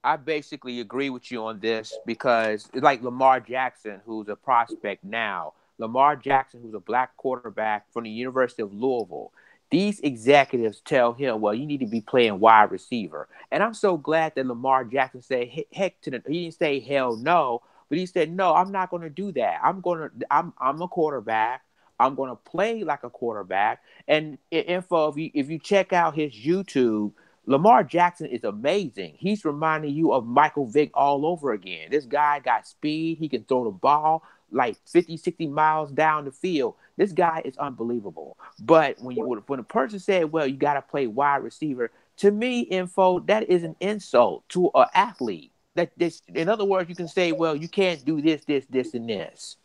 I basically agree with you on this because it's like Lamar Jackson, who's a prospect now. Lamar Jackson, who's a black quarterback from the University of Louisville. These executives tell him, well, you need to be playing wide receiver. And I'm so glad that Lamar Jackson said, heck to the, he didn't say hell no, but he said, no, I'm not going to do that. I'm a quarterback. I'm going to play like a quarterback. And info, if you check out his YouTube, Lamar Jackson is amazing. He's reminding you of Michael Vick all over again. This guy got speed. He can throw the ball like 50, 60 miles down the field. This guy is unbelievable. But when a person said, well, you got to play wide receiver, to me, info, that is an insult to an athlete. In other words, you can say, well, you can't do this, and this.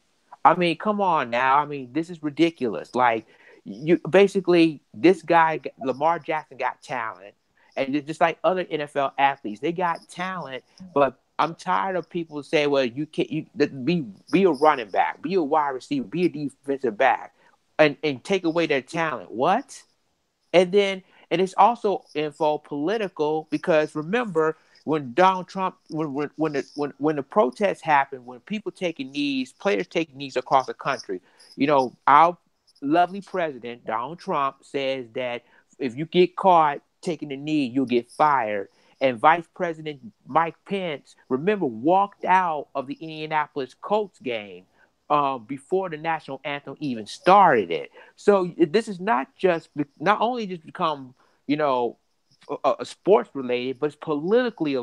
I mean, come on now. I mean, this is ridiculous. Like, you basically, this guy, Lamar Jackson, got talent. And just like other NFL athletes, they got talent, but I'm tired of people saying, well, you can't be a running back, be a wide receiver, be a defensive back, and take away their talent. What? And it's also info political because remember when Donald Trump when the protests happened, when people taking knees, players taking knees across the country, our lovely president Donald Trump says that if you get caught taking a knee, you'll get fired. And Vice President Mike Pence, remember, walked out of the Indianapolis Colts game before the national anthem even started it. So this is not only just become, sports related, but it's politically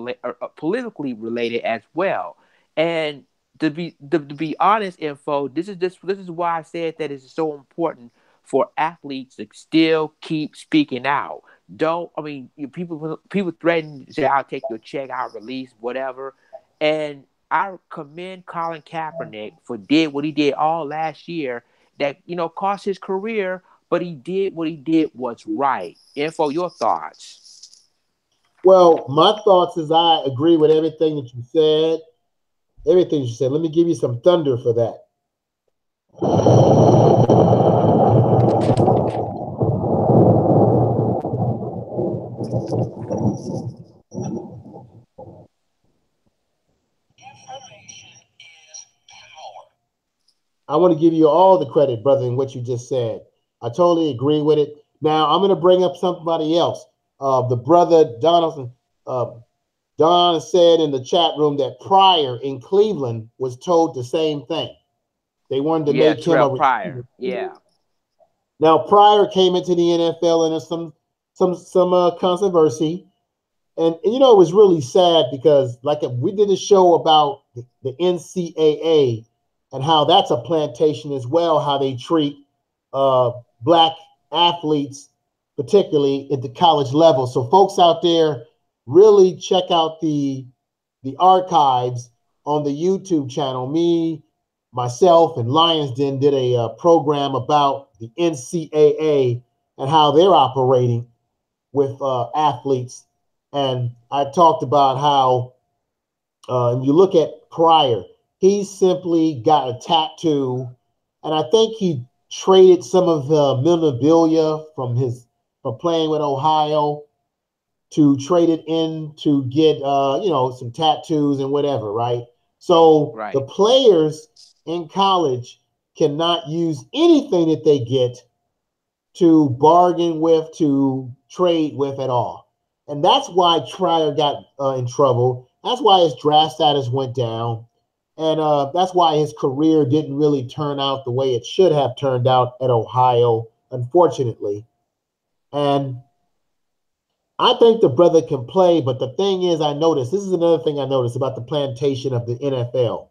related as well. And to be honest, info, this is why I said that it's so important for athletes to still keep speaking out. People threaten to say, I'll take your check, I'll release whatever. And I commend Colin Kaepernick for did what he did all last year that, cost his career, but he did what he did was right. Info, your thoughts. Well, my thoughts is I agree with everything that you said. Everything you said. Let me give you some thunder for that. I want to give you all the credit, brother, in what you just said. I totally agree with it. Now, I'm going to bring up somebody else. The brother Donaldson, Don said in the chat room that Pryor in Cleveland was told the same thing. They wanted to make him a Pryor. Yeah. Now, Pryor came into the NFL and there's some controversy. And it was really sad because we did a show about the NCAA and how that's a plantation as well, how they treat black athletes, particularly at the college level. So folks out there, really check out the archives on the YouTube channel. Me, myself, and Lions Den did a program about the NCAA and how they're operating with athletes. And I talked about how, if you look at Pryor, he simply got a tattoo, and I think he traded some of the memorabilia from playing with Ohio to trade it in to get some tattoos and whatever, right? So the players in college cannot use anything that they get to bargain with, to trade with at all. And that's why Trier got in trouble. That's why his draft status went down. And that's why his career didn't really turn out the way it should have turned out at Ohio, unfortunately. And I think the brother can play, but the thing is, this is another thing I noticed about the plantation of the NFL.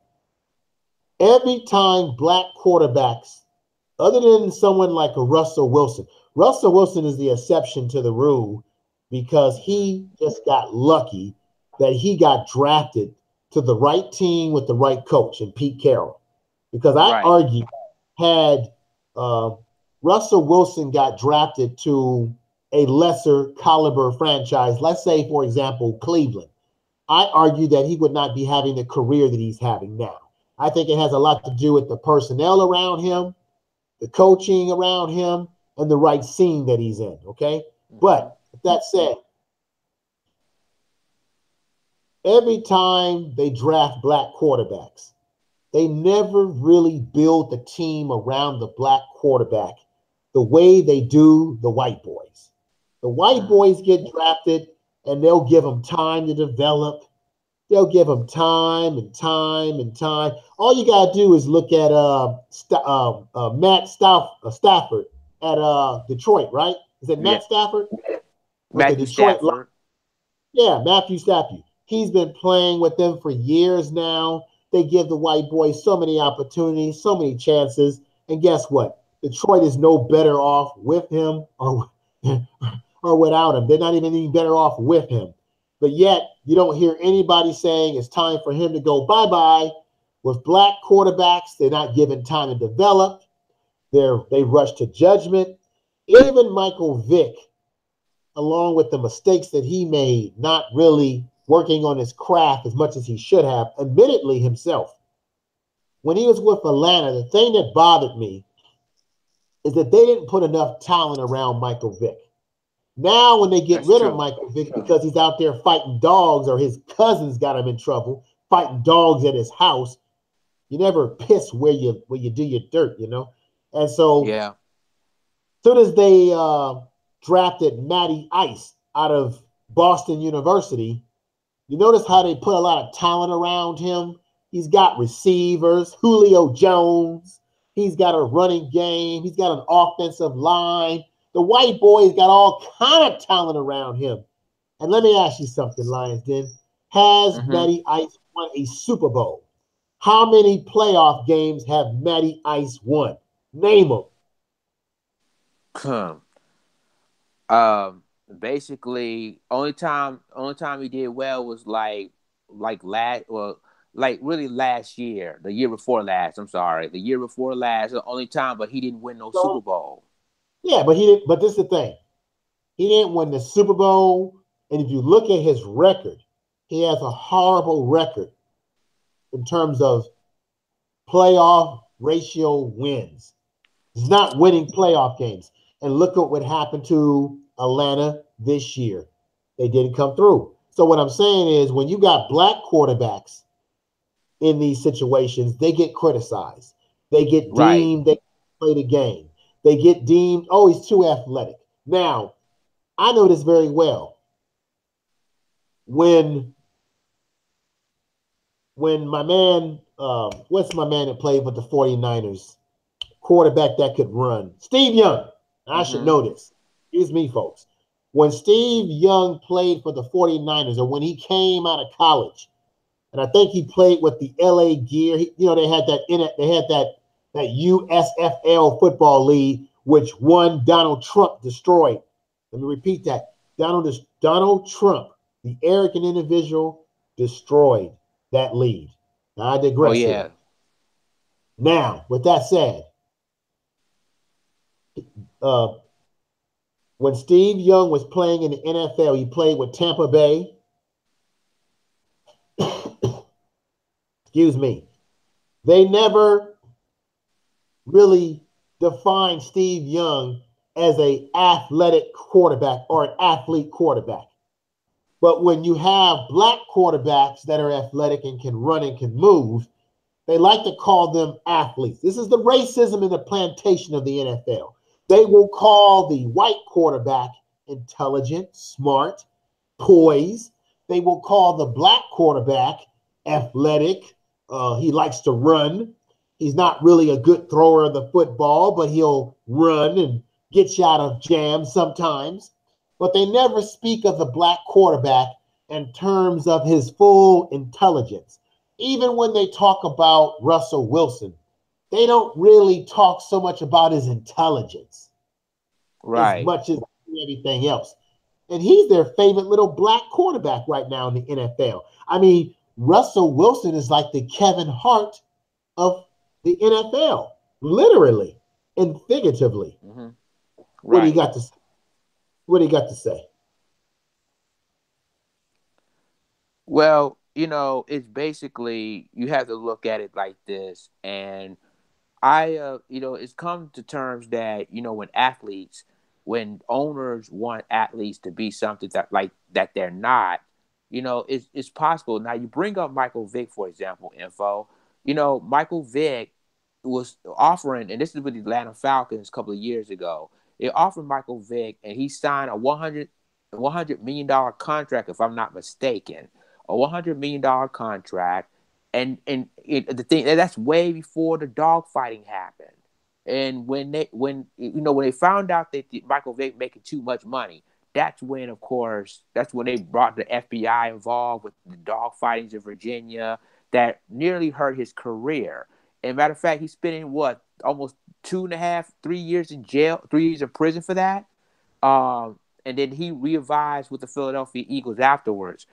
Every time black quarterbacks, other than someone like a Russell Wilson is the exception to the rule because he just got lucky that he got drafted to the right team with the right coach and Pete Carroll. Because I argue, had Russell Wilson got drafted to a lesser caliber franchise, let's say, for example, Cleveland, I argue that he would not be having the career that he's having now. I think it has a lot to do with the personnel around him, the coaching around him, and the right scene that he's in, okay? But with that said, every time they draft black quarterbacks, they never really build the team around the black quarterback the way they do the white boys. The white boys get drafted, and they'll give them time to develop. They'll give them time and time and time. All you got to do is look at Matt Stafford at Detroit, right? Is it Matt Stafford? Matthew Stafford. Yeah, Matthew Stafford. He's been playing with them for years now. They give the white boys so many opportunities, so many chances. And guess what? Detroit is no better off with him or without him. They're not even any better off with him. But yet, you don't hear anybody saying it's time for him to go bye-bye. With black quarterbacks, they're not given time to develop. They rush to judgment. Even Michael Vick, along with the mistakes that he made, not really working on his craft as much as he should have, admittedly himself. When he was with Atlanta, the thing that bothered me is that they didn't put enough talent around Michael Vick. Now, when they get rid of Michael Vick because he's out there fighting dogs or his cousins got him in trouble, fighting dogs at his house, you never piss where you do your dirt, you know? And so, as soon as they drafted Matty Ice out of Boston University, you notice how they put a lot of talent around him. He's got receivers, Julio Jones. He's got a running game. He's got an offensive line. The white boy's got all kind of talent around him. And let me ask you something, Lions Den. Has Matty Ice won a Super Bowl? How many playoff games have Matty Ice won? Name them. Basically, only time he did well was like really last year, the year before last. I'm sorry, the year before last, the only time, but he didn't win no Super Bowl. Yeah, but he didn't. But this is the thing, he didn't win the Super Bowl. And if you look at his record, he has a horrible record in terms of playoff ratio wins. He's not winning playoff games. And look at what happened to Atlanta this year. They didn't come through. So what I'm saying is when you got black quarterbacks in these situations, they get criticized. They get deemed they play the game. They get deemed, oh, he's too athletic. Now, I know this very well. When my man, what's my man that played with the 49ers? Quarterback that could run. Steve Young. I should know this. Excuse me, folks. When Steve Young played for the 49ers, or when he came out of college, and I think he played with the LA Gear, they had that USFL football league, which one Donald Trump destroyed. Let me repeat that. Donald Trump, the arrogant individual, destroyed that league. Now, I digress here. Now, with that said, when Steve Young was playing in the NFL, he played with Tampa Bay. Excuse me. They never really defined Steve Young as an athletic quarterback or an athlete quarterback. But when you have black quarterbacks that are athletic and can run and can move, they like to call them athletes. This is the racism in the plantation of the NFL. They will call the white quarterback intelligent, smart, poised. They will call the black quarterback athletic. He likes to run. He's not really a good thrower of the football, but he'll run and get you out of jams sometimes. But they never speak of the black quarterback in terms of his full intelligence. Even when they talk about Russell Wilson, they don't really talk so much about his intelligence as Right. much as everything else. And he's their favorite little black quarterback right now in the NFL. I mean, Russell Wilson is like the Kevin Hart of the NFL, literally and figuratively. Mm-hmm. What do you Right. got to say? What do you got to say? Well, it's basically you have to look at it like this, and it's come to terms that when athletes, when owners want athletes to be something that they're not, it's possible. Now you bring up Michael Vick, for example, info. Michael Vick was offering, and this is with the Atlanta Falcons a couple of years ago. They offered Michael Vick, and he signed a $100 million contract, if I'm not mistaken, a $100 million contract, the thing that's way before the dog fighting happened. And when they found out that Michael Vick making too much money, that's when, of course, that's when they brought the FBI involved with the dog fightings in Virginia that nearly hurt his career. And matter of fact, he's spending what, almost 2.5, 3 years in jail, 3 years in prison for that. And then he readvised with the Philadelphia Eagles afterwards.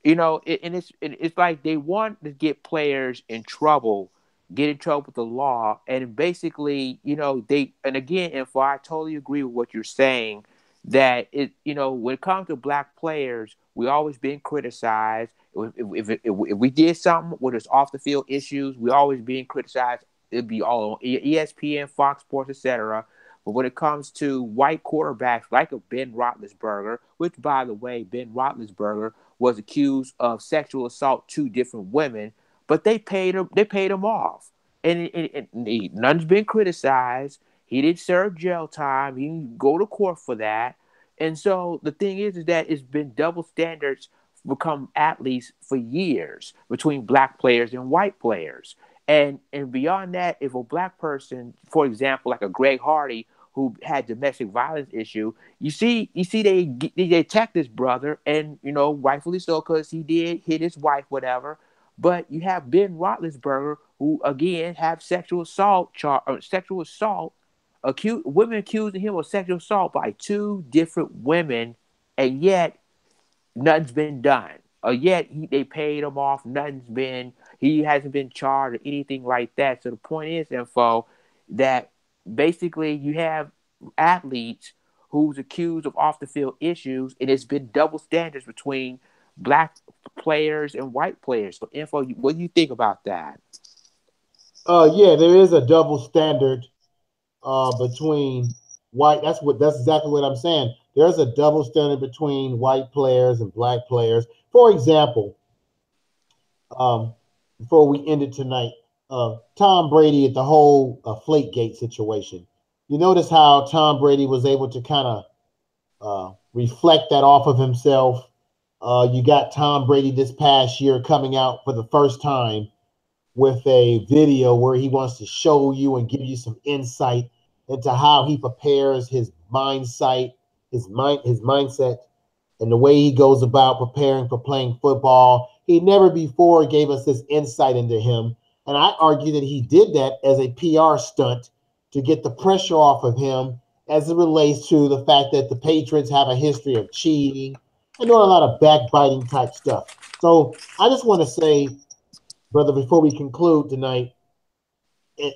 And it's like they want to get players in trouble, get in trouble with the law, and basically, and again, info, I totally agree with what you're saying. That when it comes to black players, we always been criticized. If we did something where there's off the field issues, we always being criticized. It'd be all on ESPN, Fox Sports, etc. But when it comes to white quarterbacks like a Ben Roethlisberger, which, by the way, Ben Roethlisberger was accused of sexual assault to different women, but they paid him. They paid him off, and none's been criticized. He didn't serve jail time. He didn't go to court for that. And so the thing is that it's been double standards become athletes for years between black players and white players. And beyond that, if a black person, for example, like a Greg Hardy, who had domestic violence issue, you see they attacked this brother, and rightfully so, because he did hit his wife, whatever. But you have Ben Roethlisberger, who again have sexual assault, women accusing him of sexual assault by two different women, and yet nothing's been done. Or yet they paid him off. He hasn't been charged or anything like that. So the point is, info, that basically you have athletes who's accused of off the field issues, and it's been double standards between black players and white players. So, info, what do you think about that? Yeah, there is a double standard between white. That's exactly what I'm saying. There's a double standard between white players and black players. For example, before we end it tonight, Tom Brady at the whole Flakegate situation. You notice how Tom Brady was able to kind of reflect that off of himself. You got Tom Brady this past year coming out for the first time with a video where he wants to show you and give you some insight into how he prepares his mindset, and the way he goes about preparing for playing football. He never before gave us this insight into him. And I argue that he did that as a PR stunt to get the pressure off of him as it relates to the fact that the Patriots have a history of cheating and doing a lot of backbiting type stuff. So I just want to say, brother, before we conclude tonight,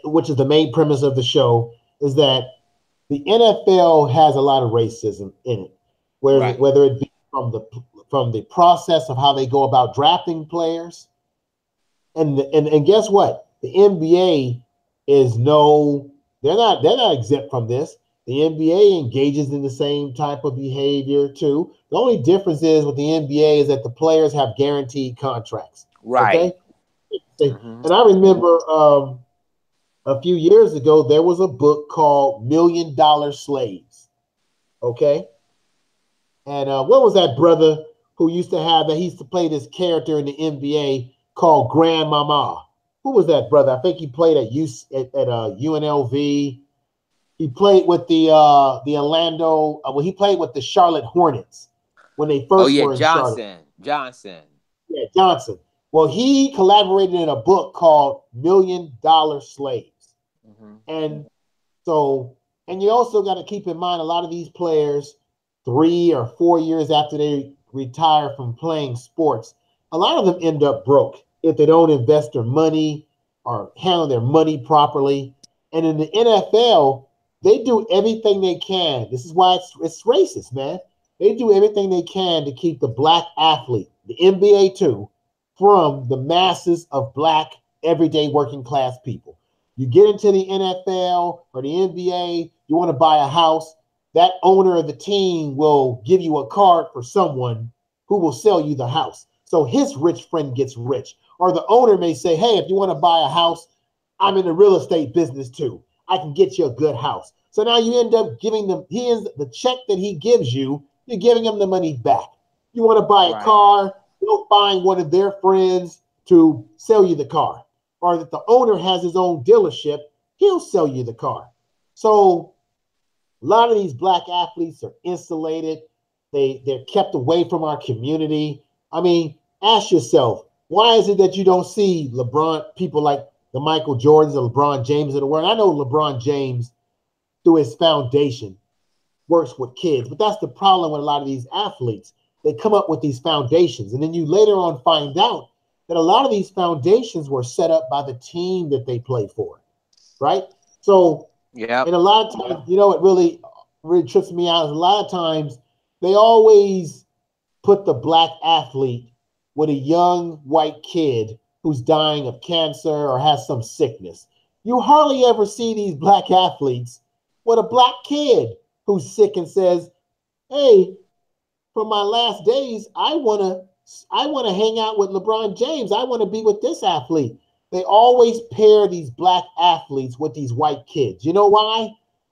which is the main premise of the show, is that the NFL has a lot of racism in it, Right. whether it be from the process of how they go about drafting players, and guess what? The NBA is no, they're not exempt from this. The NBA engages in the same type of behavior too. The only difference is with the NBA is that the players have guaranteed contracts. Right. Okay, and Mm-hmm. I remember a few years ago, there was a book called Million Dollar Slaves. Okay. And what was that brother who used to have that? He used to play this character in the NBA called Grandmama. Who was that brother? I think he played at UNLV. He played with the Orlando. Well, he played with the Charlotte Hornets when they Oh first yeah, were in Charlotte. Johnson. Yeah, Johnson. Well, he collaborated in a book called Million Dollar Slaves. Mm-hmm. And so, and you also got to keep in mind a lot of these players, 3 or 4 years after they retire from playing sports, a lot of them end up broke if they don't invest their money or handle their money properly. And in the NFL, they do everything they can. This is why it's racist, man. They do everything they can to keep the black athlete, the NBA too, from the masses of black everyday working class people. You get into the NFL or the NBA, you want to buy a house, that owner of the team will give you a card for someone who will sell you the house. So his rich friend gets rich. Or the owner may say, hey, if you want to buy a house, I'm in the real estate business too. I can get you a good house. So now you end up giving them, the check that he gives you, you're giving him the money back. You want to buy a car, you'll find one of their friends to sell you the car. Or that the owner has his own dealership, he'll sell you the car. So a lot of these black athletes are insulated. They're kept away from our community. I mean, ask yourself, why is it that you don't see LeBron, people like the Michael Jordans, the LeBron James of the world? I know LeBron James, through his foundation, works with kids, but that's the problem with a lot of these athletes. They come up with these foundations, and then you later on find out that a lot of these foundations were set up by the team that they play for, right? So, and a lot of times, you know, it really trips me out. A lot of times, they always put the black athlete with a young white kid who's dying of cancer or has some sickness. You hardly ever see these black athletes with a black kid who's sick and says, hey, for my last days, I wanna hang out with LeBron James. I want to be with this athlete. They always pair these black athletes with these white kids. You know why?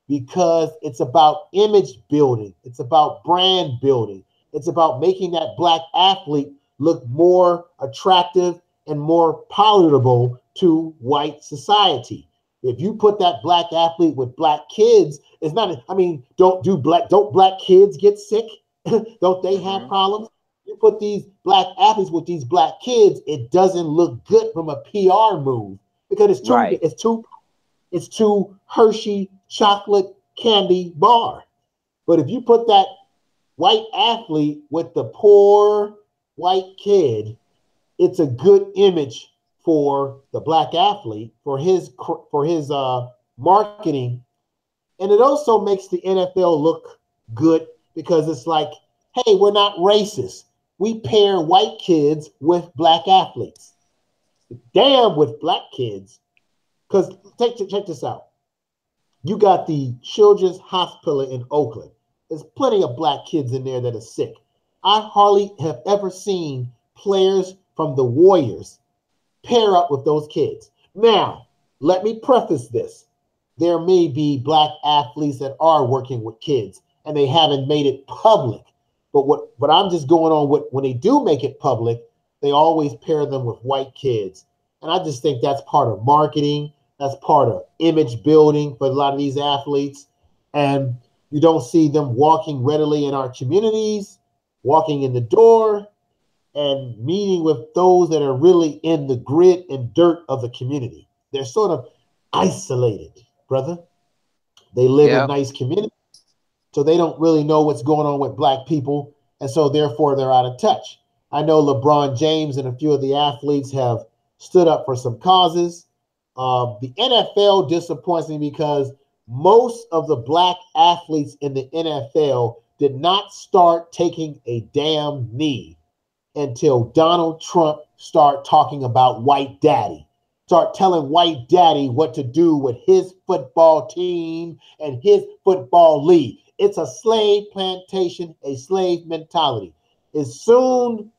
Because it's about image building. It's about brand building. It's about making that black athlete look more attractive and more palatable to white society. If you put that black athlete with black kids, it's not, I mean, don't black kids get sick? Don't they have problems? You put these black athletes with these black kids, it doesn't look good from a PR move because it's too Hershey chocolate candy bar. But if you put that white athlete with the poor white kid, it's a good image for the black athlete for his marketing, and it also makes the NFL look good because it's like, hey, we're not racist. We pair white kids with black athletes. Damn with black kids. Because check this out. You got the Children's Hospital in Oakland. There's plenty of black kids in there that are sick. I hardly have ever seen players from the Warriors pair up with those kids. Now, let me preface this. There may be black athletes that are working with kids and they haven't made it public. But I'm just going on with when they do make it public, they always pair them with white kids. And I just think that's part of marketing. That's part of image building for a lot of these athletes. And you don't see them walking readily in our communities, walking in the door, and meeting with those that are really in the grit and dirt of the community. They're sort of isolated, brother. They live in nice communities, so they don't really know what's going on with black people, and so therefore they're out of touch. I know LeBron James and a few of the athletes have stood up for some causes. The NFL disappoints me because most of the black athletes in the NFL did not start taking a damn knee until Donald Trump start talking about white daddy, start telling white daddy what to do with his football team and his football league. It's a slave plantation, a slave mentality. As soon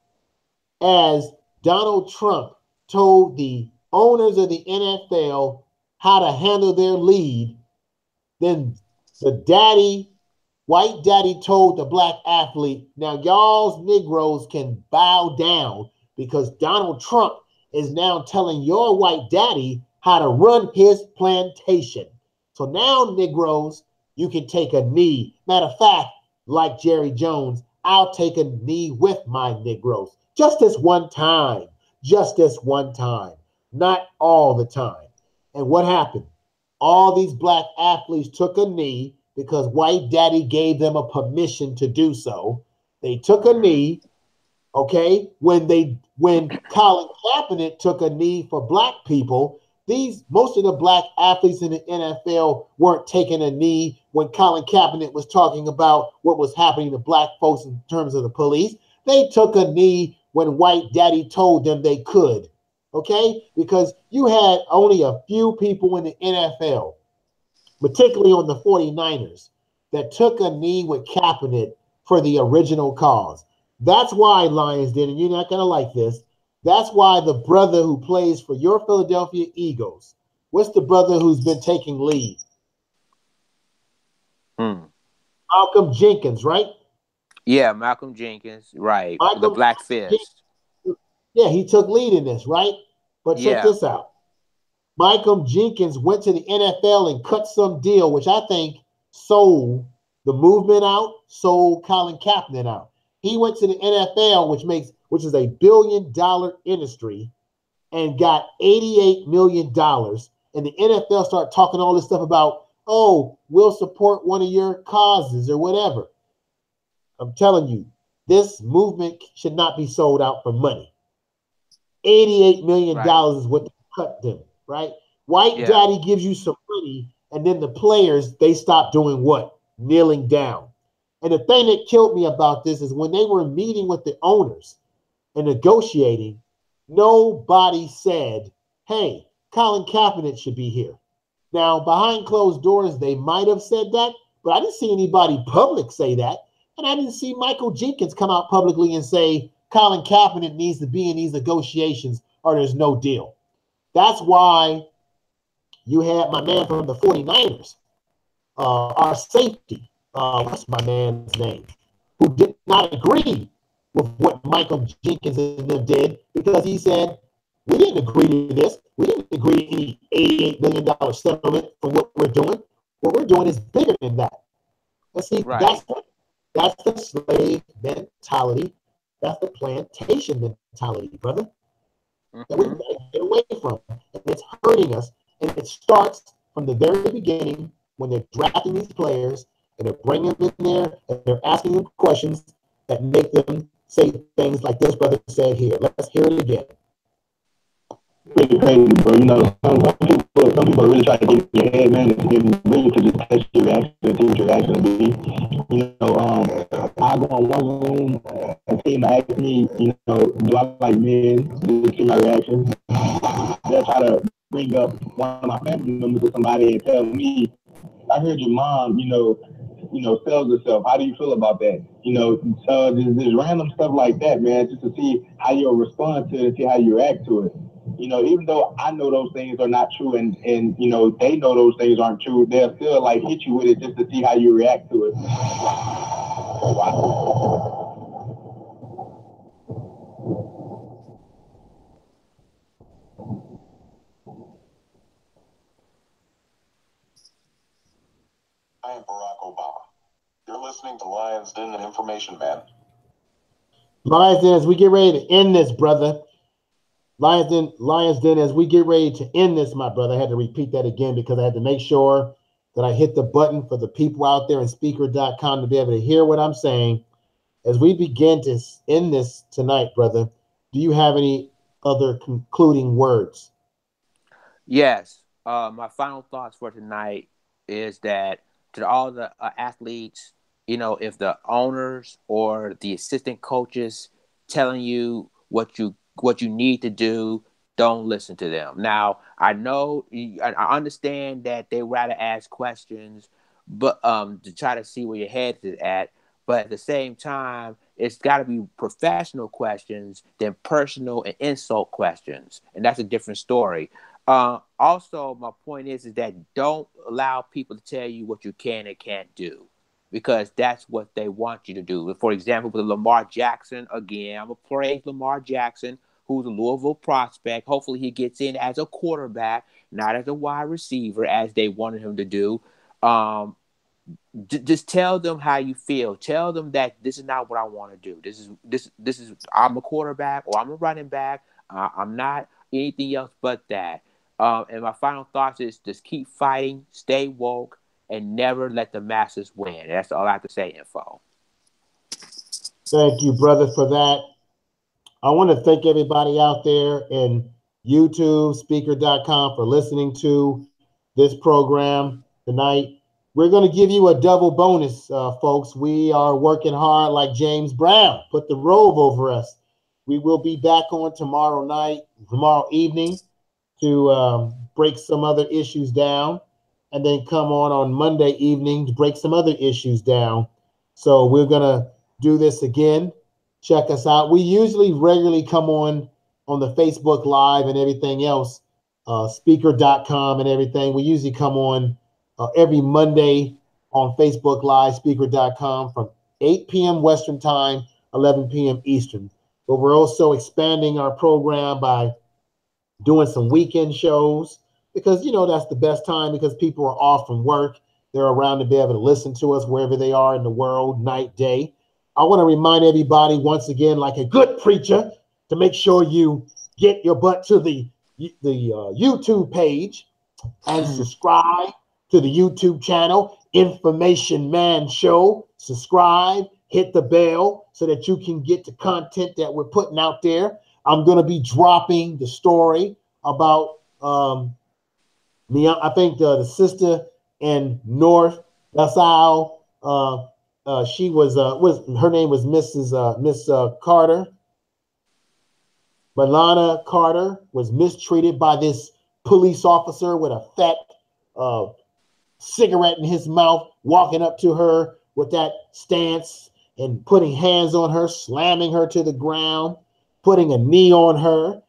as Donald Trump told the owners of the NFL, how to handle their lead, then the white daddy told the black athlete, now y'all's Negroes can bow down because Donald Trump is now telling your white daddy how to run his plantation. So now, Negroes, you can take a knee. Matter of fact, like Jerry Jones, I'll take a knee with my Negroes. Just this one time. Just this one time. Not all the time. And what happened? All these black athletes took a knee because white daddy gave them a permission to do so. They took a knee, okay? When Colin Kaepernick took a knee for black people, most of the black athletes in the NFL weren't taking a knee when Colin Kaepernick was talking about what was happening to black folks in terms of the police. They took a knee when white daddy told them they could, okay? Because you had only a few people in the NFL, particularly on the 49ers, that took a knee with Kaepernick for the original cause. That's why, Lions did, and you're not going to like this, that's why the brother who plays for your Philadelphia Eagles, what's the brother who's been taking lead? Malcolm Jenkins, right? Yeah, Malcolm Jenkins, right. The Malcolm Black Fist. Yeah, he took lead in this, right? But check Yeah. this out. Malcolm Jenkins went to the NFL and cut some deal, which I think sold the movement out, sold Colin Kaepernick out. He went to the NFL, which is a $1 billion industry, and got $88 million. And the NFL started talking all this stuff about, oh, we'll support one of your causes or whatever. I'm telling you, this movement should not be sold out for money. $88 million is what they cut them, right? White daddy gives you some money, and then the players, they stop doing what? Kneeling down. And the thing that killed me about this is when they were meeting with the owners and negotiating, nobody said, hey, Colin Kaepernick should be here. Now, behind closed doors, they might have said that, but I didn't see anybody public say that. And I didn't see Michael Jenkins come out publicly and say, Colin Kaepernick needs to be in these negotiations or there's no deal. That's why you had my man from the 49ers, our safety, what's my man's name, who did not agree with what Michael Jenkins and them did because he said, we didn't agree to this. We didn't agree to any $88 million settlement for what we're doing. What we're doing is bigger than that. Let's see, that's the slave mentality. That's the plantation mentality, brother. That we gotta get away from. And it's hurting us. And it starts from the very beginning when they're drafting these players and they're bringing them in there and they're asking them questions that make them say things like this brother said here. Let's hear it again. Pretty crazy, bro. You know, some people really try to get in your head, man, and really to just test your reaction and see what your reaction will be. You know, I go in one room, a team ask me, you know, do I like men? To see my reaction. They'll try to bring up one of my family members or somebody and tell me, I heard your mom, sells herself. How do you feel about that? You know, there's random stuff like that, man, just to see how you'll respond to it and see how you react to it. You know, even though I know those things are not true and you know, they know those things aren't true, they'll still like hit you with it just to see how you react to it. I am Barack Obama. You're listening to Lions Den and Information Man. Lions Den, as we get ready to end this, brother. Lions Den, as we get ready to end this, my brother. I had to repeat that again because I had to make sure that I hit the button for the people out there in speaker.com to be able to hear what I'm saying. As we begin to end this tonight, brother, do you have any other concluding words? Yes. My final thoughts for tonight is that to all the athletes, you know, if the owners or the assistant coaches telling you what you need to do, don't listen to them. Now, I know, I understand that they rather ask questions, but to try to see where your head is at. But at the same time, it's got to be professional questions than personal and insult questions, and that's a different story. Also, my point is that don't allow people to tell you what you can and can't do, because that's what they want you to do. For example, with Lamar Jackson, again, I'm going to praise Lamar Jackson, who's a Louisville prospect. Hopefully he gets in as a quarterback, not as a wide receiver, as they wanted him to do. Um, just tell them how you feel. Tell them that this is not what I want to do. This is I'm a quarterback or I'm a running back. I'm not anything else but that. And my final thoughts is just keep fighting, stay woke, and never let the masses win. That's all I have to say, Info. Thank you, brother, for that. I want to thank everybody out there in YouTube, speaker.com for listening to this program tonight. We're going to give you a double bonus, folks. We are working hard like James Brown. Put the robe over us. We will be back on tomorrow evening to break some other issues down, and then come on Monday evening to break some other issues down. So we're going to do this again. Check us out. We usually regularly come on the Facebook Live and everything else, speaker.com and everything. We usually come on every Monday on Facebook Live, speaker.com, from 8 p.m. Western Time, 11 p.m. Eastern. But we're also expanding our program by doing some weekend shows, because that's the best time, because people are off from work. They're around to be able to listen to us wherever they are in the world, night, day. I want to remind everybody once again, like a good preacher, to make sure you get your butt to the YouTube page and subscribe to the YouTube channel, Information Man Show. Subscribe, hit the bell so that you can get the content that we're putting out there. I'm going to be dropping the story about I think the sister in North LaSalle. She was her name was Miss Carter. Milana Carter was mistreated by this police officer with a fat cigarette in his mouth, walking up to her with that stance and putting hands on her, slamming her to the ground, putting a knee on her.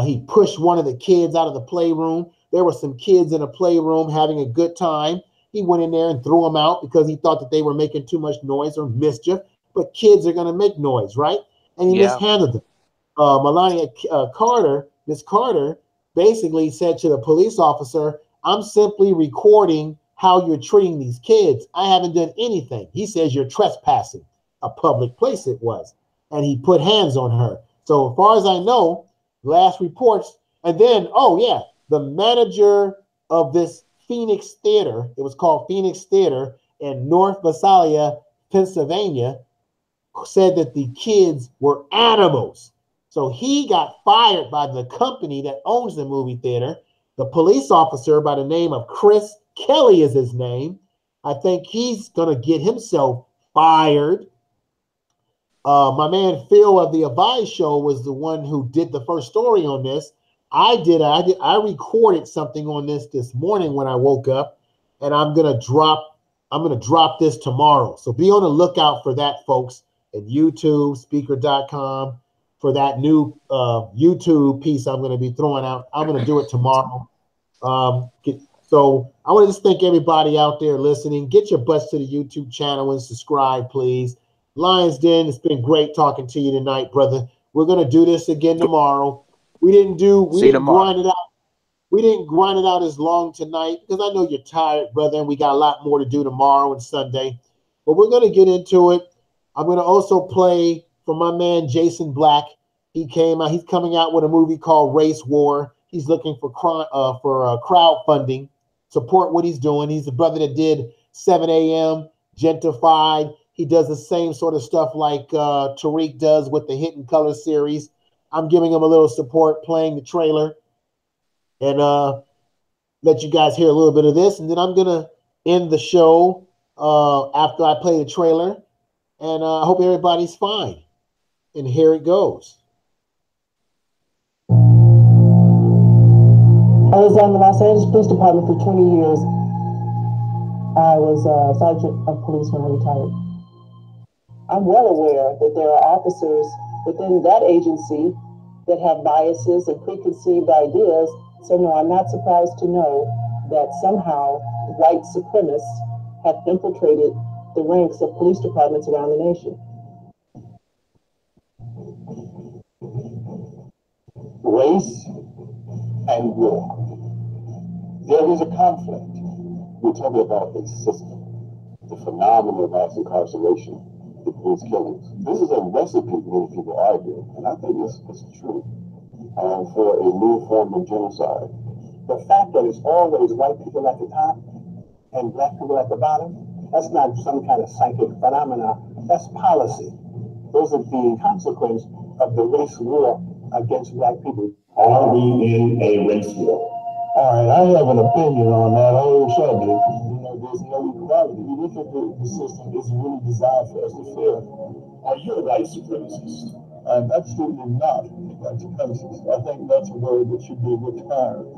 He pushed one of the kids out of the playroom. There were some kids in a playroom having a good time. He went in there and threw them out because he thought that they were making too much noise or mischief. But kids are going to make noise, right? And he mishandled them. Miss Carter, basically said to the police officer, "I'm simply recording how you're treating these kids. I haven't done anything." He says, "You're trespassing." A public place it was. And he put hands on her. So as far as I know, last reports, and then, the manager of this Phoenix Theater, it was called Phoenix Theater in North Visalia, Pennsylvania, said that the kids were animals. So he got fired by the company that owns the movie theater. The police officer by the name of Chris Kelly is his name. I think he's going to get himself fired. My man Phil of the Avice Show was the one who did the first story on this. I recorded something on this morning when I woke up, and I'm gonna drop this tomorrow. So be on the lookout for that, folks, at YouTube, speaker.com, for that new YouTube piece I'm gonna be throwing out. I'm gonna do it tomorrow. So I want to just thank everybody out there listening. Get your butts to the YouTube channel and subscribe, please. Lions Den, it's been great talking to you tonight, brother. We're gonna do this again tomorrow. We didn't grind it out. We didn't grind it out as long tonight because I know you're tired, brother, and we got a lot more to do tomorrow and Sunday. But we're gonna get into it. I'm gonna also play for my man Jason Black. He's coming out with a movie called Race War. He's looking for crowdfunding. Support what he's doing. He's the brother that did 7 a.m. Gentrified. He does the same sort of stuff like Tariq does with the Hidden Color series. I'm giving him a little support, playing the trailer, and let you guys hear a little bit of this. And then I'm going to end the show after I play the trailer. And I hope everybody's fine. And here it goes. I was on the Los Angeles Police Department for 20 years. I was a sergeant of police when I retired. I'm well aware that there are officers within that agency that have biases and preconceived ideas So no, I'm not surprised to know that somehow white supremacists have infiltrated the ranks of police departments around the nation. Race and war. There is a conflict. We're talking about a system, the phenomenon of mass incarceration, the police killings. This is a recipe many people argue, and I think this is true, for a new form of genocide. The fact that it's always white people at the top and black people at the bottom, that's not some kind of psychic phenomena, that's policy. Those are the consequence of the race war against black people. Are we in a race war? All right, I have an opinion on that whole subject. You know, there's no equality. You look at the system, it's really designed for us to fail. Are you a white supremacist? I'm absolutely not a white supremacist. I think that's a word that should be retired.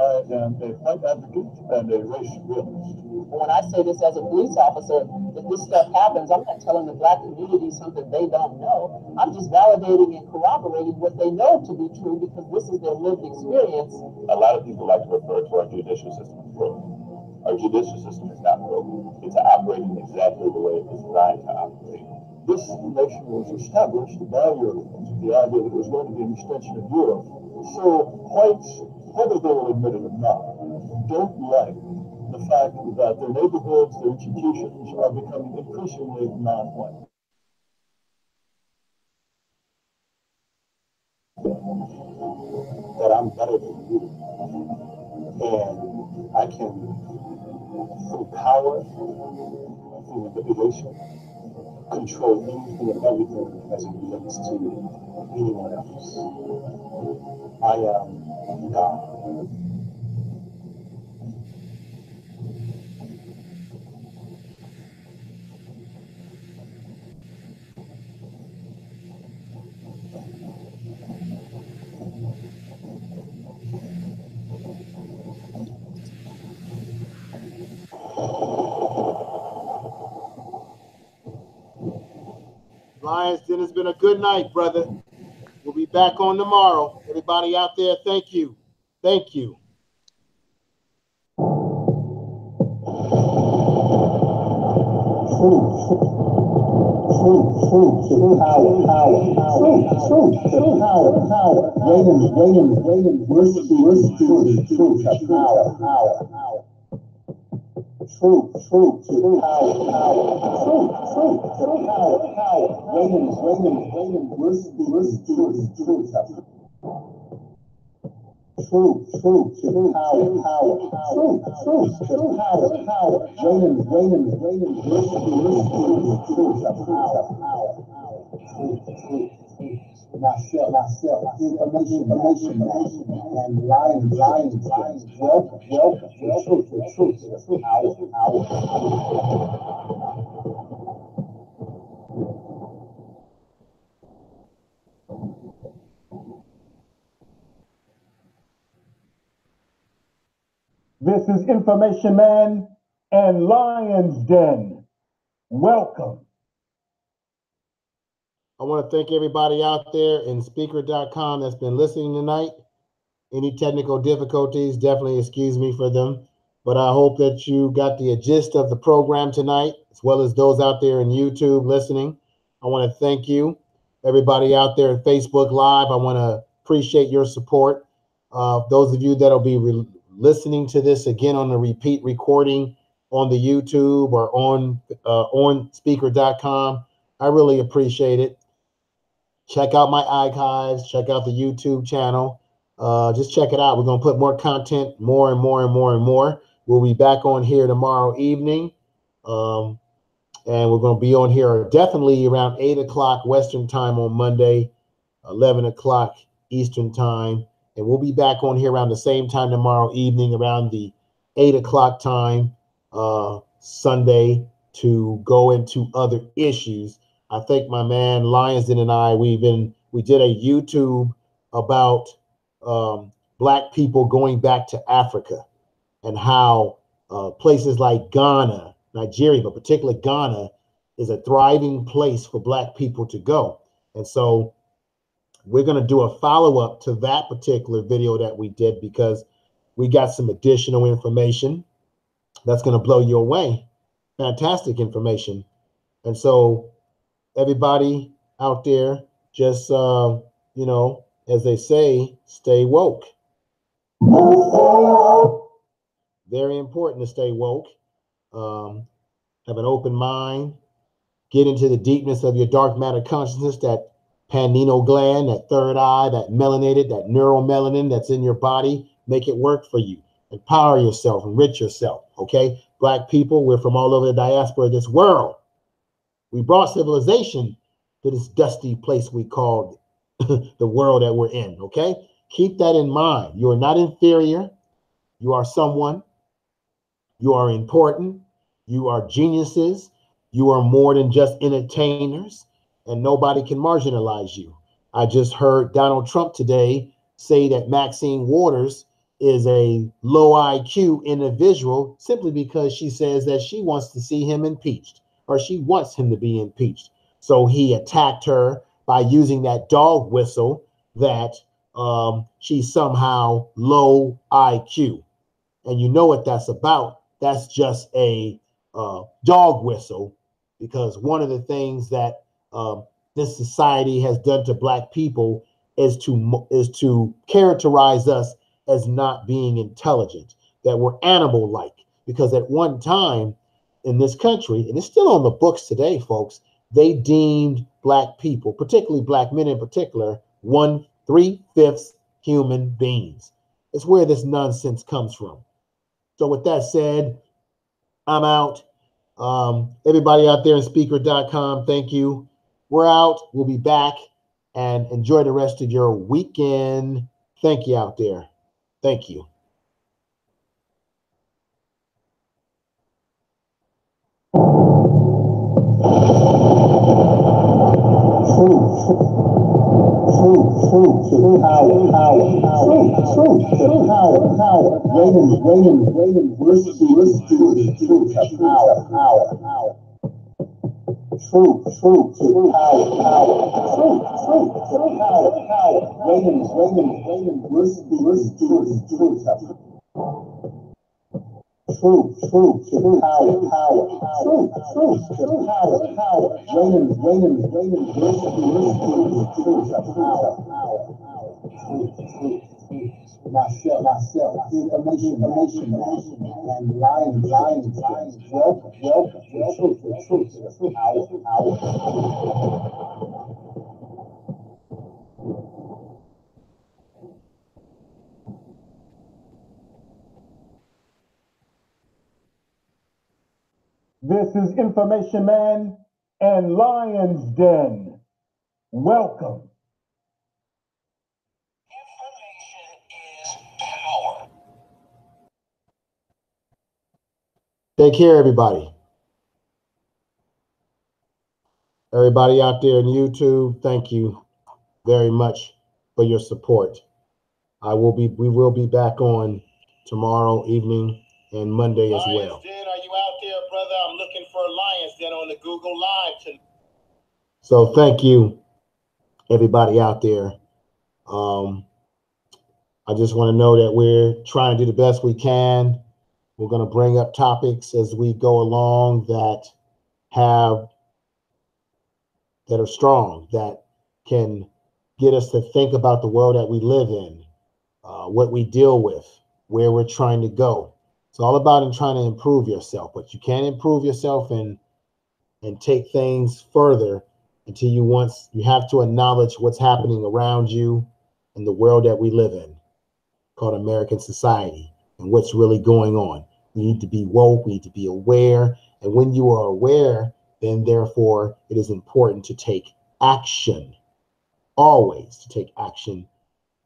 I am a white advocate and a race realist. When I say this as a police officer, if this stuff happens, I'm not telling the black community something they don't know. I'm just validating and corroborating what they know to be true because this is their lived experience. A lot of people like to refer to our judicial system as broken. Our judicial system is not broken. It's operating exactly the way it was designed to operate. This nation was established by Europeans, the idea that it was going to be an extension of Europe. So whites, whether they will admit it or not, don't like the fact that their neighborhoods, their institutions are becoming increasingly non-white. That I'm better than you. And I can, through power, through manipulation, control anything and everything as it relates to anyone else. I am God. Lions, Den, it's been a good night, brother. We'll be back on tomorrow. Everybody out there, thank you. Thank you. Truth, power. Waiting, mercy, truth, power. Truth, power. Waiting, mercy, truth, Truth, power. Truth, power. Waiting, truth, power. Myself, information, and lying, welcome, truth, power. This is Information Man and Lion's Den. Welcome. I want to thank everybody out there in speaker.com that's been listening tonight. Any technical difficulties, definitely excuse me for them. But I hope that you got the gist of the program tonight, as well as those out there in YouTube listening. I want to thank you. Everybody out there in Facebook Live, I want to appreciate your support. Those of you that will be listening to this again on the repeat recording on the YouTube or on speaker.com, I really appreciate it. Check out my archives, check out the YouTube channel. Just check it out. We're going to put more content, more and more. We'll be back on here tomorrow evening. And we're going to be on here definitely around 8 o'clock Western time on Monday, 11 o'clock Eastern time. And we'll be back on here around the same time tomorrow evening, around the 8 o'clock time, Sunday, to go into other issues. I think my man Lionsden and I, we did a YouTube about Black people going back to Africa and how places like Ghana, Nigeria, but particularly Ghana, is a thriving place for Black people to go. And so We're going to do a follow-up to that particular video that we did because we got some additional information that's going to blow you away. Fantastic information. And so everybody out there, just, as they say, stay woke. Very important to stay woke. Have an open mind. Get into the deepness of your dark matter consciousness, that pineal gland, that third eye, that melanated, that neuromelanin that's in your body. Make it work for you. Empower yourself, enrich yourself, okay? Black people, we're from all over the diaspora of this world. We brought civilization to this dusty place we call the world that we're in, okay? Keep that in mind. You are not inferior. You are someone. You are important. You are geniuses. You are more than just entertainers, and nobody can marginalize you. I just heard Donald Trump today say that Maxine Waters is a low IQ individual simply because she says that she wants to see him impeached, or she wants him to be impeached. So he attacked her by using that dog whistle that she's somehow low IQ. And you know what that's about. That's just a dog whistle, because one of the things that this society has done to Black people is to characterize us as not being intelligent, that we're animal-like. Because at one time in this country, and it's still on the books today, folks, they deemed Black people, particularly Black men in particular, 1/3 human beings. It's where this nonsense comes from. So with that said, I'm out. Everybody out there in speaker.com, thank you. We're out. We'll be back, and enjoy the rest of your weekend. Thank you out there. Thank you. Truth, power. Waiting, versus truth, power. Truth, power. Truth, power. Waiting, versus truth, Truth, power. Truth, power. Waiting, versus truth, power. Myself, information, and lying, welcome, truth, power. This is Information Man and Lion's Den. Welcome. Take care, everybody. Everybody out there in YouTube, thank you very much for your support. We will be back on tomorrow evening and Monday as well. Lions Den, are you out there, brother? I'm looking for Lions Den on the Google Live tonight. So thank you, everybody out there. I just want to know that we're trying to do the best we can. We're going to bring up topics as we go along that are strong, that can get us to think about the world that we live in, what we deal with, where we're trying to go. It's all about trying to improve yourself, but you can't improve yourself and take things further until you have to acknowledge what's happening around you in the world that we live in, called American society, and what's really going on. We need to be woke, we need to be aware, and when you are aware, then therefore it is important to take action, always to take action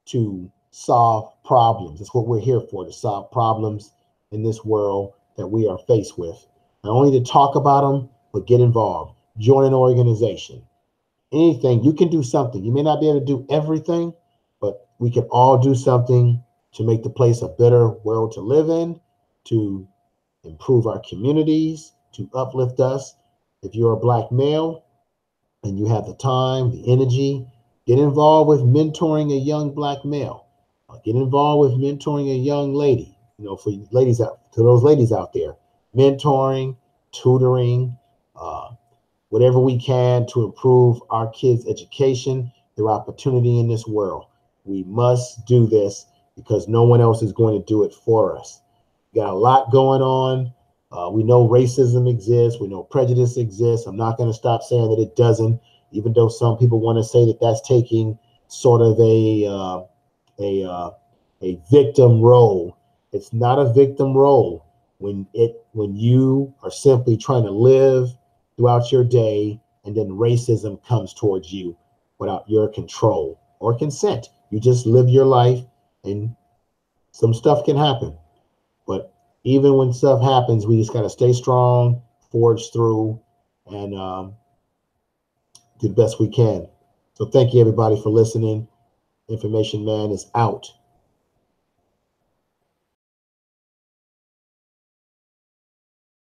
to solve problems. That's what we're here for, to solve problems in this world that we are faced with. Not only to talk about them, but get involved. Join an organization. Anything, you can do something. You may not be able to do everything, but we can all do something to make the place a better world to live in, to improve our communities, to uplift us. If you're a Black male and you have the time, the energy, Get involved with mentoring a young black male. Get involved with mentoring a young lady. You know, for ladies out, to those ladies out there, mentoring, tutoring, whatever we can to improve our kids' education, their opportunity in this world. We must do this because no one else is going to do it for us. We got a lot going on. We know racism exists. We know prejudice exists. I'm not going to stop saying that it doesn't, even though some people want to say that that's taking sort of a victim role. It's not a victim role when you are simply trying to live throughout your day and then racism comes towards you without your control or consent. You just live your life and some stuff can happen. But even when stuff happens, we just got to stay strong, forge through, and do the best we can. So thank you, everybody, for listening. Information Man is out.